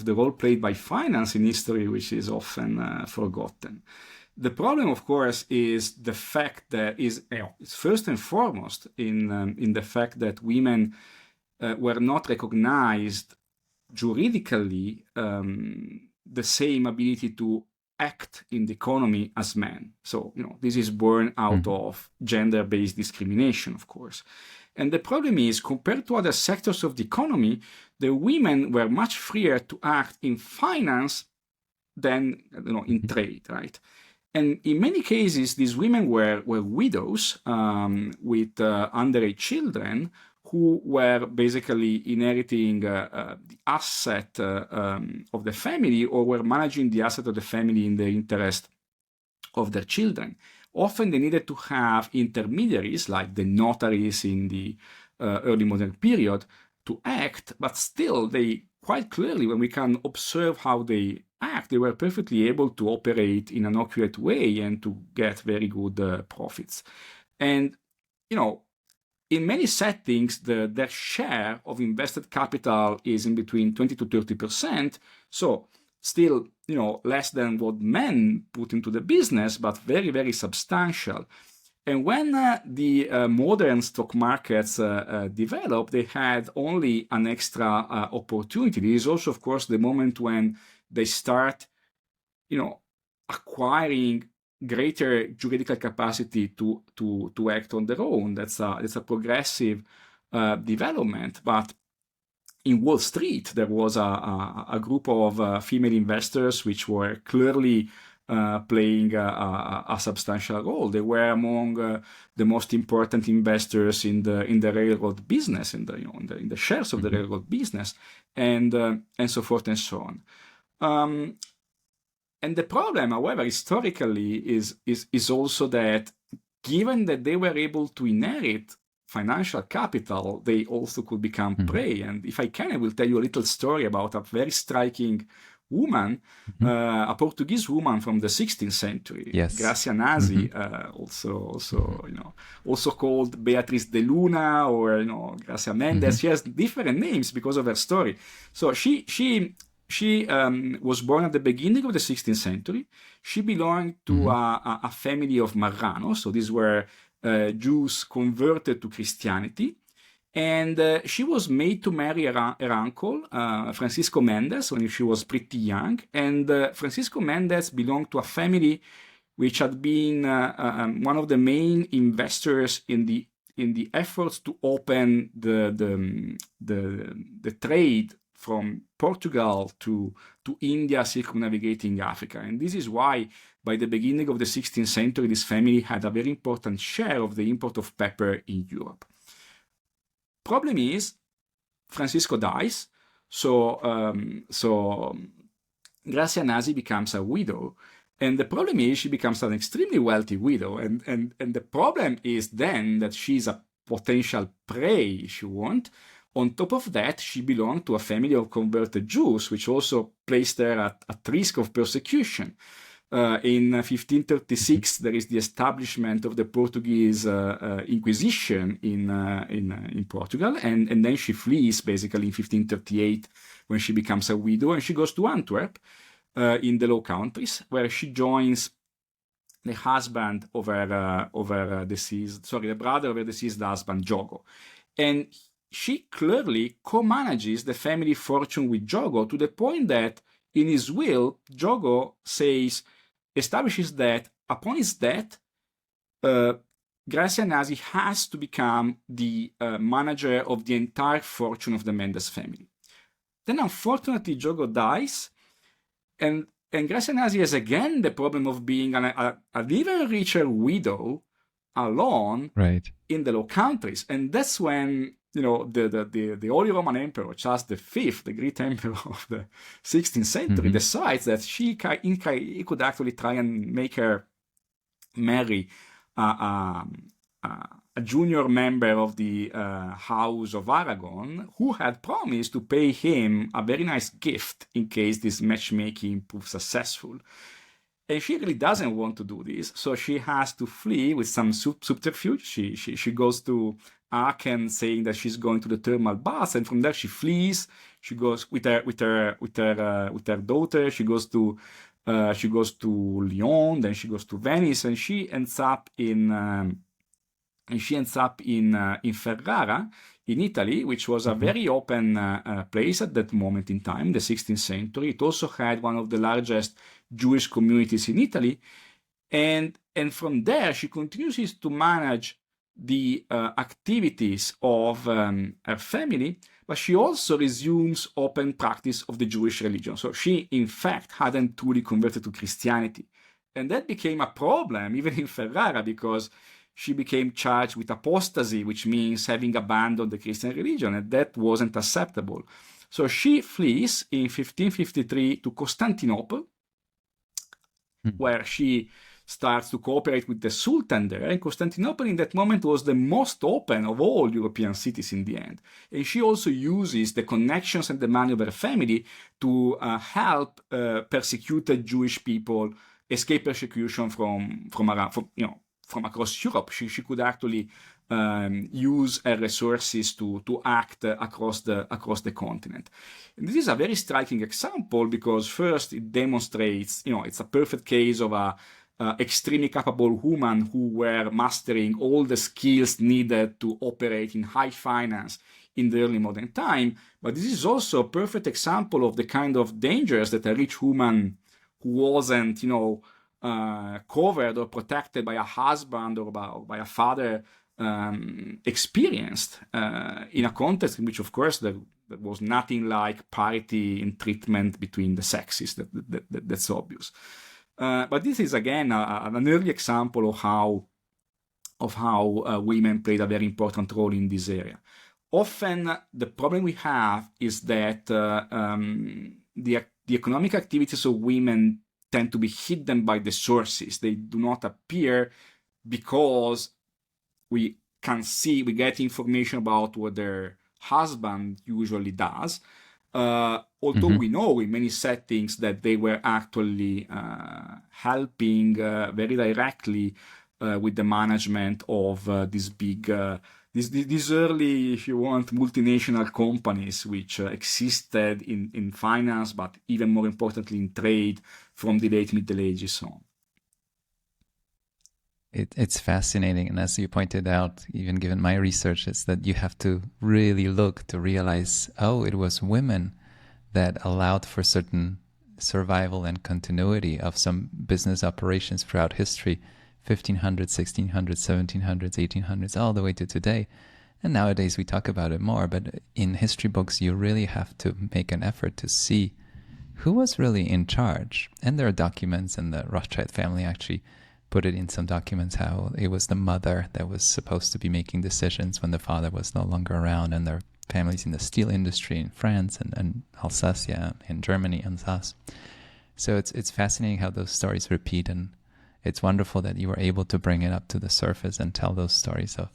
the role played by finance in history, which is often forgotten. The problem, of course, is the fact that it's first and foremost in the fact that women were not recognized juridically the same ability to act in the economy as men. So, this is born out of gender-based discrimination, of course. And the problem is, compared to other sectors of the economy, the women were much freer to act in finance than in trade, right? And in many cases, these women were widows with underage children who were basically inheriting the asset of the family, or were managing the asset of the family in the interest of their children. Often they needed to have intermediaries like the notaries in the early modern period to act, but still they quite clearly, when we can observe how they act, they were perfectly able to operate in an accurate way and to get very good profits. And, in many settings, their share of invested capital is in between 20 to 30%. So still, less than what men put into the business, but very, very substantial. And when the modern stock markets developed, they had only an extra opportunity. This is also, of course, the moment when they start, acquiring greater juridical capacity to act on their own. That's a progressive development. But in Wall Street, there was a group of female investors which were clearly playing a substantial role. They were among the most important investors in the railroad business, in the shares of the railroad business, and so forth and so on. And the problem, however, historically is also that, given that they were able to inherit financial capital, they also could become prey. And if I can, I will tell you a little story about a very striking woman, a Portuguese woman from the 16th century, Gracia Nasi, also called Beatriz de Luna, or Gracia Mendes. She has different names because of her story. So she was born at the beginning of the 16th century. She belonged to a family of Marranos. So these were Jews converted to Christianity. And she was made to marry her uncle, Francisco Mendes, when she was pretty young. And Francisco Mendes belonged to a family which had been one of the main investors in the efforts to open the trade from Portugal to India, circumnavigating Africa. And this is why, by the beginning of the 16th century, this family had a very important share of the import of pepper in Europe. Problem is, Francisco dies, so Gracia Nasi becomes a widow. And the problem is, she becomes an extremely wealthy widow. And the problem is then that she's a potential prey, if you want. On top of that, she belonged to a family of converted Jews, which also placed her at risk of persecution. In 1536, there is the establishment of the Portuguese Inquisition in Portugal, and then she flees basically in 1538 when she becomes a widow, and she goes to Antwerp in the Low Countries, where she joins the husband of her the brother of her deceased husband, Jogo. And she clearly co-manages the family fortune with Jogo, to the point that in his will, Jogo establishes that upon his death, Gracia Nasi has to become the manager of the entire fortune of the Mendes family. Then, unfortunately, Jogo dies, and Gracia Nasi has again the problem of being an even richer widow alone in the Low Countries. And that's when the Holy Roman Emperor Charles V, the great emperor of the 16th century, decides that he could actually try and make her marry a junior member of the House of Aragon, who had promised to pay him a very nice gift in case this matchmaking proves successful. And she really doesn't want to do this, so she has to flee with some subterfuge. She goes to Aachen, saying that she's going to the thermal baths, and from there she flees. She goes with her daughter. She goes to Lyon, then she goes to Venice, and she ends up in and she ends up in Ferrara, in Italy, which was a very open place at that moment in time, the 16th century. It also had one of the largest Jewish communities in Italy, and from there she continues to manage the activities of her family, but she also resumes open practice of the Jewish religion. So she, in fact, hadn't truly converted to Christianity. And that became a problem, even in Ferrara, because she became charged with apostasy, which means having abandoned the Christian religion, and that wasn't acceptable. So she flees in 1553 to Constantinople, where she starts to cooperate with the Sultan there. And Constantinople in that moment was the most open of all European cities in the end. And she also uses the connections and the money of her family to help persecuted Jewish people escape persecution from across Europe. She could actually use her resources to act across the continent. And this is a very striking example because first it demonstrates, it's a perfect case of a extremely capable woman who were mastering all the skills needed to operate in high finance in the early modern time. But this is also a perfect example of the kind of dangers that a rich woman who wasn't, covered or protected by a husband or by a father experienced in a context in which, of course, there was nothing like parity in treatment between the sexes. That's obvious. But this is again an early example of how women played a very important role in this area. Often the problem we have is that the economic activities of women tend to be hidden by the sources. They do not appear because we get information about what their husband usually does. Although we know in many settings that they were actually helping very directly with the management of these big, these early, if you want, multinational companies which existed in finance, but even more importantly in trade from the late Middle Ages on. It's fascinating. And as you pointed out, even given my research, is that you have to really look to realize, it was women that allowed for certain survival and continuity of some business operations throughout history, 1500s, 1600s, 1700s, 1800s, all the way to today. And nowadays we talk about it more, but in history books, you really have to make an effort to see who was really in charge. And there are documents, and the Rothschild family actually put it in some documents, how it was the mother that was supposed to be making decisions when the father was no longer around, and their families in the steel industry in France and Alsace, in Germany, Alsace. So it's fascinating how those stories repeat, and it's wonderful that you were able to bring it up to the surface and tell those stories of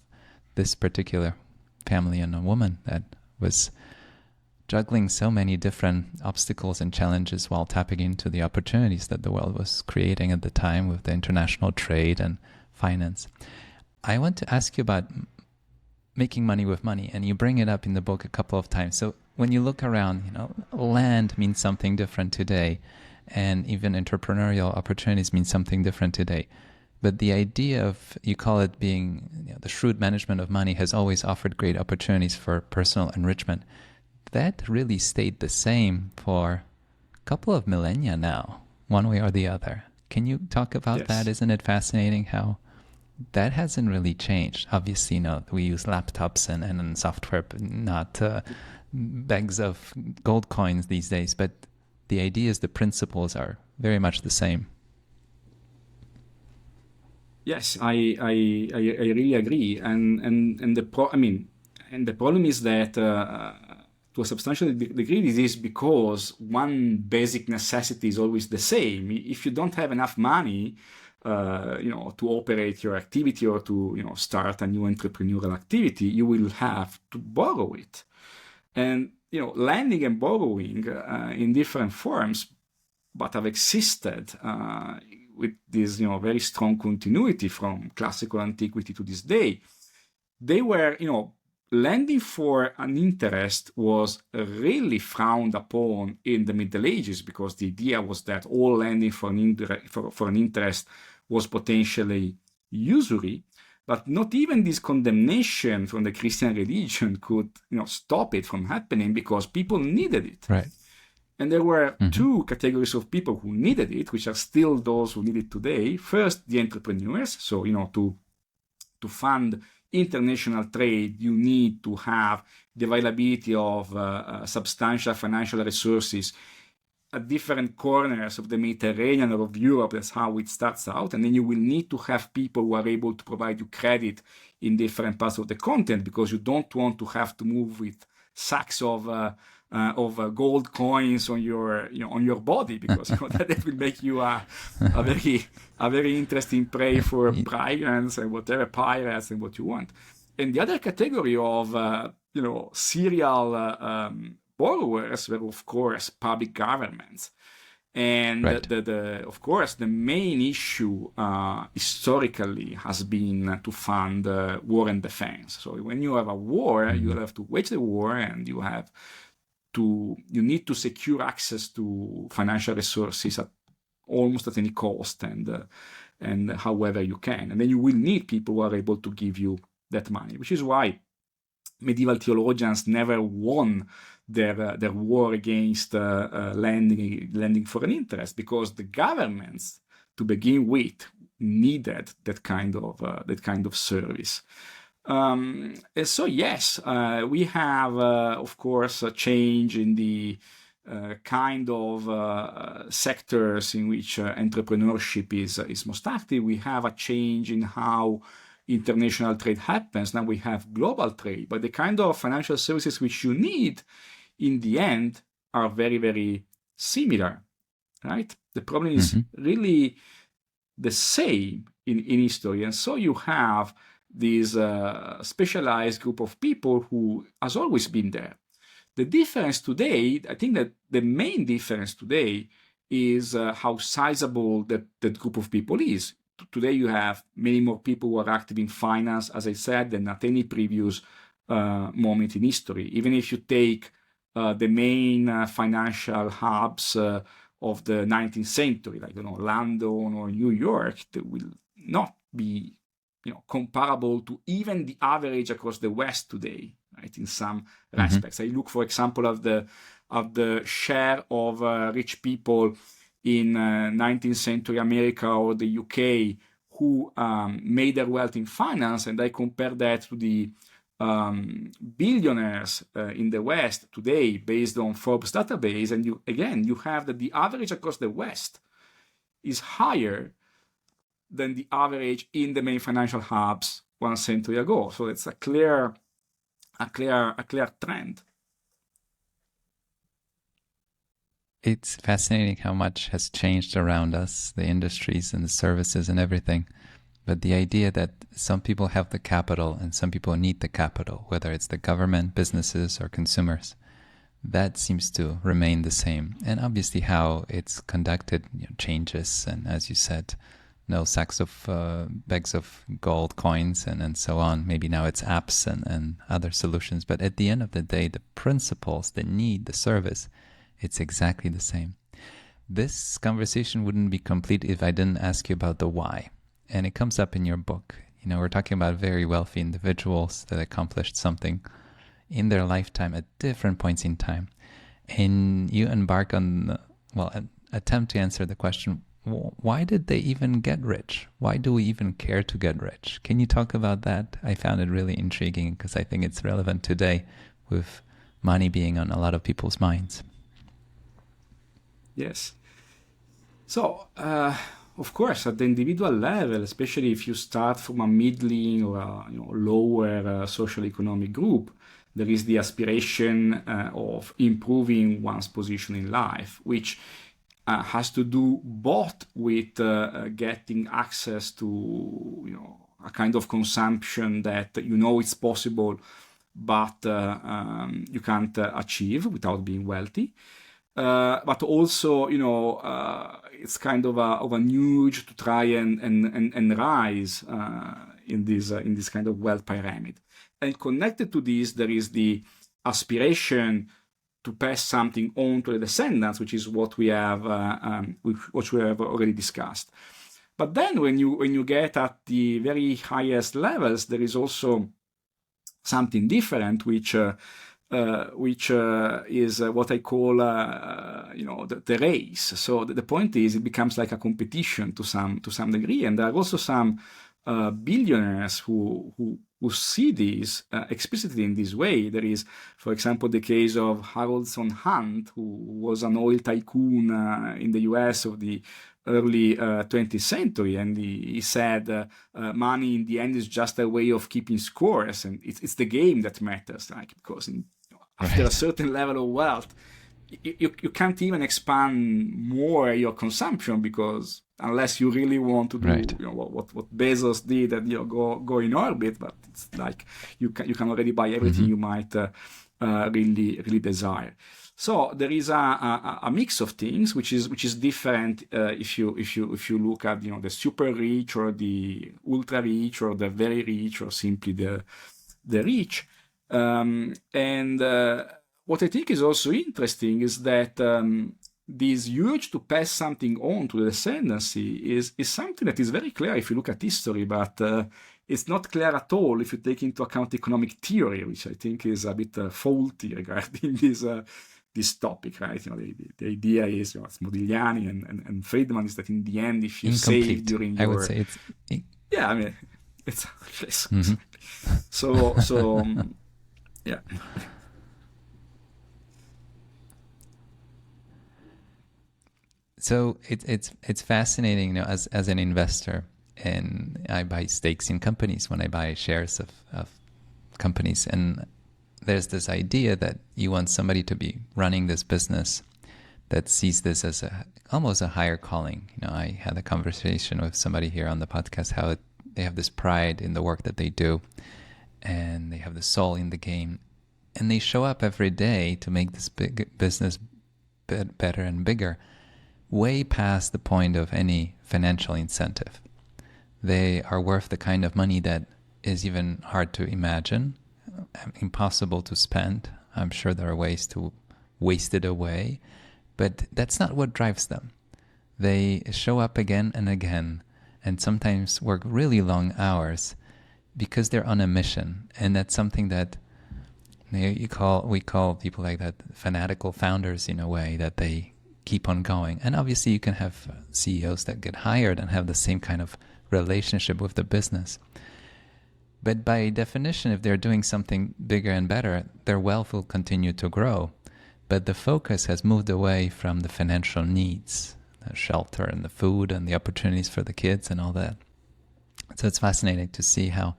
this particular family and a woman that was juggling so many different obstacles and challenges while tapping into the opportunities that the world was creating at the time with the international trade and finance. I want to ask you about making money with money, and you bring it up in the book a couple of times. So when you look around, land means something different today, and even entrepreneurial opportunities mean something different today. But the idea of, you call it being the shrewd management of money, has always offered great opportunities for personal enrichment. That really stayed the same for a couple of millennia now, one way or the other. Can you talk about that? Isn't it fascinating how that hasn't really changed? Obviously, we use laptops and software, but not bags of gold coins these days. But the ideas, the principles are very much the same. Yes, I really agree, and the problem is that to a substantial degree, this is because one basic necessity is always the same. If you don't have enough money, to operate your activity or to start a new entrepreneurial activity, you will have to borrow it, and lending and borrowing in different forms, but have existed with this very strong continuity from classical antiquity to this day. They were lending for an interest was really frowned upon in the Middle Ages, because the idea was that all lending for an interest was potentially usury. But not even this condemnation from the Christian religion could, stop it from happening because people needed it. Right. And there were two categories of people who needed it, which are still those who need it today. First, the entrepreneurs. So, to fund international trade, you need to have the availability of substantial financial resources at different corners of the Mediterranean or of Europe. That's how it starts out. And then you will need to have people who are able to provide you credit in different parts of the continent, because you don't want to have to move with sacks of gold coins on your body, because that will make you a very interesting prey for brigands and whatever, pirates and what you want. And the other category of serial borrowers were, of course, public governments. And right. of course, the main issue historically has been to fund war and defense. So when you have a war, you have to wage the war, and you need to secure access to financial resources almost at any cost, and however you can. And then you will need people who are able to give you that money, which is why medieval theologians never won their war against lending foreign interest, because the governments, to begin with, needed that kind of service. And so yes, we have of course a change in the kind of sectors in which entrepreneurship is most active. We have a change in how international trade happens. Now we have global trade, but the kind of financial services which you need in the end are very, very similar, right? The problem is really the same in history. And so you have this specialized group of people who has always been there. The difference today, I think that the main difference today is how sizable that group of people is. Today you have many more people who are active in finance, as I said, than at any previous moment in history. Even if you take the main financial hubs of the 19th century, like London or New York, they will not be comparable to even the average across the West today, right? In some respects, I look, for example, of the share of rich people in 19th century America or the UK who made their wealth in finance, and I compare that to the billionaires in the West today based on Forbes database, and you have that the average across the West is higher than the average in the main financial hubs 1 century ago. So it's a clear trend. It's fascinating how much has changed around us, the industries and the services and everything. But the idea that some people have the capital and some people need the capital, whether it's the government, businesses, or consumers, that seems to remain the same. And obviously how it's conducted changes. And as you said, no sacks of bags of gold coins and so on. Maybe now it's apps and other solutions. But at the end of the day, the principles, the need, the service, it's exactly the same. This conversation wouldn't be complete if I didn't ask you about the why. And it comes up in your book. We're talking about very wealthy individuals that accomplished something in their lifetime at different points in time. And you embark on, an attempt to answer the question, why did they even get rich? Why do we even care to get rich? Can you talk about that? I found it really intriguing because I think it's relevant today with money being on a lot of people's minds. Yes. So, of course, at the individual level, especially if you start from a middling or a lower social economic group, there is the aspiration of improving one's position in life, which has to do both with getting access to a kind of consumption that it's possible, but you can't achieve without being wealthy. But also, it's kind of a nudge to try and rise in this kind of wealth pyramid. And connected to this, there is the aspiration to pass something on to the descendants, which is what we have already discussed. But then when you get at the very highest levels, there is also something different, which is what I call, the race. So the point is, it becomes like a competition to some degree, and there are also some billionaires who see this explicitly in this way. There is, for example, the case of Haroldson Hunt, who was an oil tycoon in the US of the early 20th century, and he said money in the end is just a way of keeping scores, and it's the game that matters, like, because after a certain level of wealth, you can't even expand more your consumption, because unless you really want to do what Bezos did, and go in orbit, but it's like you can already buy everything you might really desire. So there is a mix of things which is different if you look at the super rich or the ultra rich or the very rich or simply the rich. And what I think is also interesting is that this urge to pass something on to the descendancy is something that is very clear if you look at history, but it's not clear at all if you take into account economic theory, which I think is a bit faulty regarding this topic, right? The idea is, it's Modigliani and Friedman, is that in the end, if you save during your... I would say it's... Yeah, I mean, it's... So yeah. So it's fascinating, as an investor, and I buy stakes in companies when I buy shares of companies, and there's this idea that you want somebody to be running this business that sees this as almost a higher calling. I had a conversation with somebody here on the podcast how they have this pride in the work that they do, and they have the soul in the game, and they show up every day to make this big business better and bigger, way past the point of any financial incentive. They are worth the kind of money that is even hard to imagine, impossible to spend. I'm sure there are ways to waste it away, but that's not what drives them. They show up again and again, and sometimes work really long hours because they're on a mission. And that's something that we call people like that fanatical founders, in a way, that they keep on going. And obviously you can have CEOs that get hired and have the same kind of relationship with the business. But by definition, if they're doing something bigger and better, their wealth will continue to grow. But the focus has moved away from the financial needs, the shelter and the food and the opportunities for the kids and all that. So it's fascinating to see how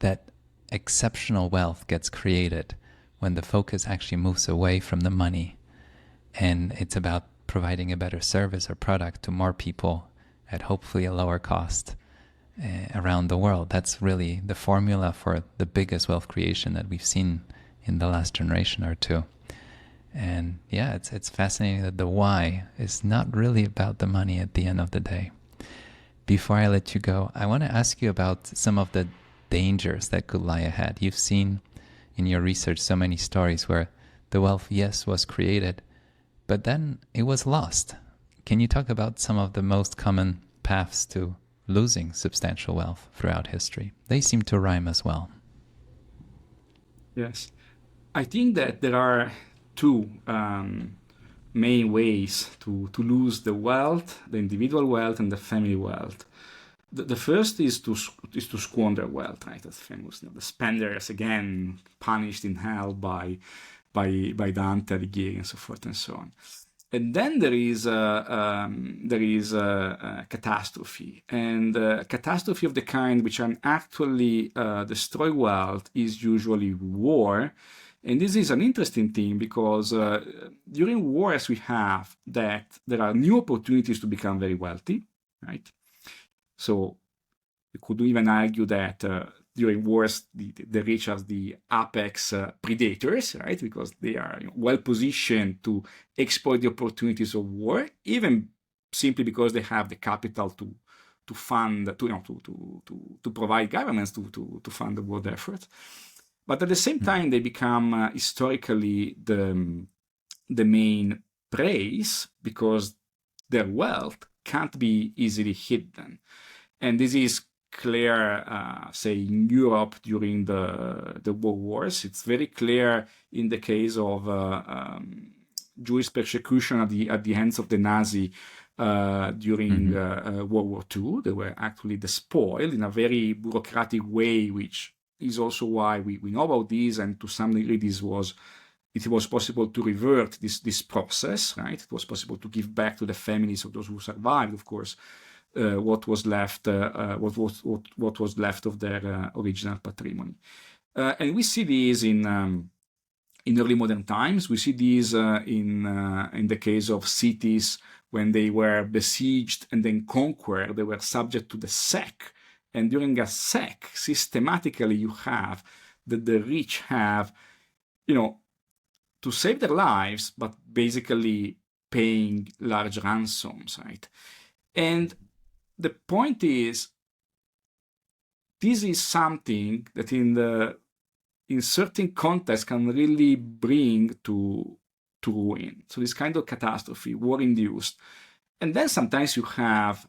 that exceptional wealth gets created when the focus actually moves away from the money. And it's about providing a better service or product to more people at hopefully a lower cost around the world. That's really the formula for the biggest wealth creation that we've seen in the last generation or two. And yeah, it's fascinating that the why is not really about the money at the end of the day. Before I let you go, I want to ask you about some of the dangers that could lie ahead. You've seen in your research so many stories where the wealth, yes, was created, but then it was lost. Can you talk about some of the most common paths to losing substantial wealth throughout history? They seem to rhyme as well. Yes. I think that there are two main ways to lose the wealth, the individual wealth and the family wealth. The first is to squander wealth, right? That's famous. The spenders, again, punished in hell by Dante Alighieri and so forth and so on. And then there is catastrophe, and catastrophe of the kind which can actually destroy wealth is usually war. And this is an interesting thing because during wars we have that there are new opportunities to become very wealthy, right? So you could even argue that during wars, the rich are the apex predators, right? Because they are well positioned to exploit the opportunities of war, even simply because they have the capital to fund, to provide governments to fund the war effort. But at the same time, they become historically the main praise because their wealth can't be easily hidden. And this is clear, say, in Europe during the World Wars. It's very clear in the case of Jewish persecution at the hands of the Nazi during World War II. They were actually despoiled in a very bureaucratic way, which is also why we know about this, and to some degree it was possible to revert this process, right? It was possible to give back to the families of those who survived, of course, what was left of their original patrimony. And we see this in early modern times. We see this in the case of cities when they were besieged and then conquered. They were subject to the sack. And during a sack, systematically you have that the rich have, to save their lives, but basically paying large ransoms, right? And the point is, this is something that in certain contexts can really bring to ruin. So this kind of catastrophe, war-induced. And then sometimes you have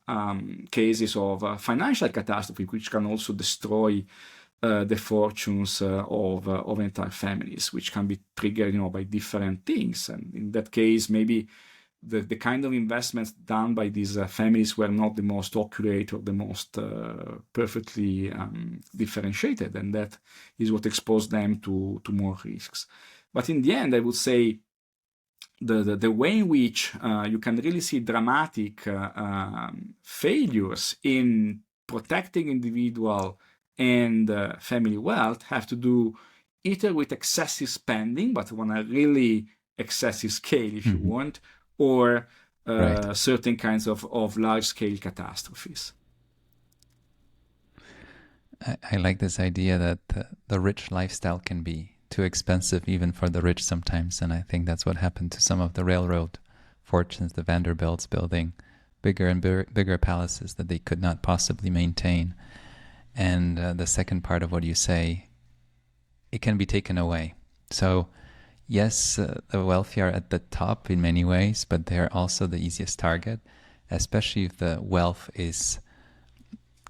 cases of financial catastrophe, which can also destroy the fortunes of entire families, which can be triggered, by different things. And in that case, maybe the kind of investments done by these families were not the most accurate or the most perfectly differentiated, and that is what exposed them to more risks. But in the end, I would say the way in which you can really see dramatic failures in protecting individual and family wealth have to do either with excessive spending, but on a really excessive scale, if you want, or certain kinds of large-scale catastrophes. I like this idea that the rich lifestyle can be too expensive even for the rich sometimes, and I think that's what happened to some of the railroad fortunes, the Vanderbilts building bigger and bigger palaces that they could not possibly maintain. And the second part of what you say, it can be taken away. So yes, the wealthy are at the top in many ways, but they're also the easiest target, especially if the wealth is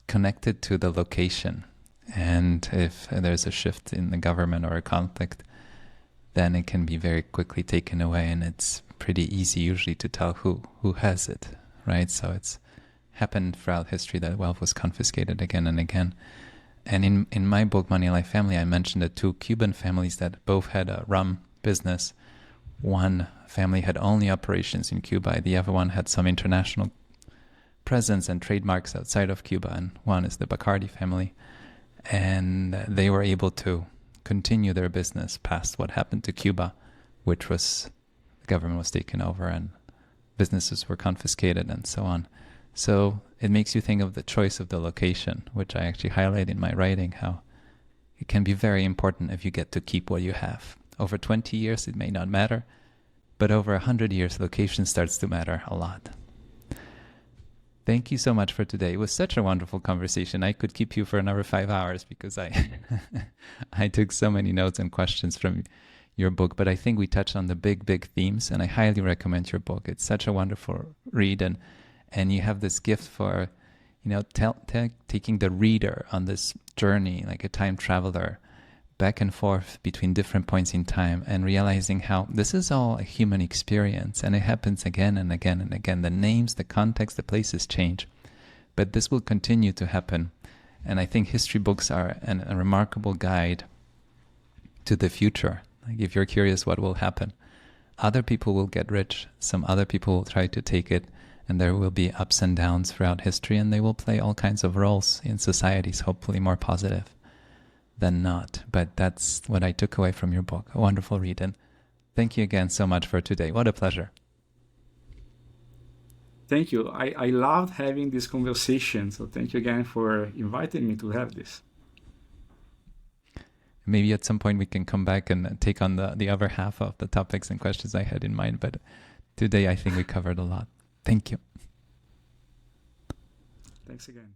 connected to the location. And if there's a shift in the government or a conflict, then it can be very quickly taken away, and it's pretty easy usually to tell who has it, right? So it's happened throughout history that wealth was confiscated again and again. And in my book, Money Life Family, I mentioned the two Cuban families that both had a rum business. One family had only operations in Cuba, the other one had some international presence and trademarks outside of Cuba, and one is the Bacardi family. And they were able to continue their business past what happened to Cuba, which was the government was taken over and businesses were confiscated and so on. So it makes you think of the choice of the location, which I actually highlight in my writing, how it can be very important if you get to keep what you have. Over 20 years, it may not matter, but over 100 years, location starts to matter a lot. Thank you so much for today. It was such a wonderful conversation. I could keep you for another 5 hours because I took so many notes and questions from your book, but I think we touched on the big themes, and I highly recommend your book. It's such a wonderful read, and you have this gift for, taking the reader on this journey like a time traveler back and forth between different points in time and realizing how this is all a human experience and it happens again and again and again. The names, the context, the places change, but this will continue to happen. And I think history books are a remarkable guide to the future. Like if you're curious what will happen, other people will get rich, some other people will try to take it, and there will be ups and downs throughout history, and they will play all kinds of roles in societies, hopefully more positive than not. But that's what I took away from your book. A wonderful read, and thank you again so much for today. What a pleasure. Thank you. I loved having this conversation, so thank you again for inviting me to have this. Maybe at some point we can come back and take on the other half of the topics and questions I had in mind, but today I think we covered a lot. Thank you. Thanks again.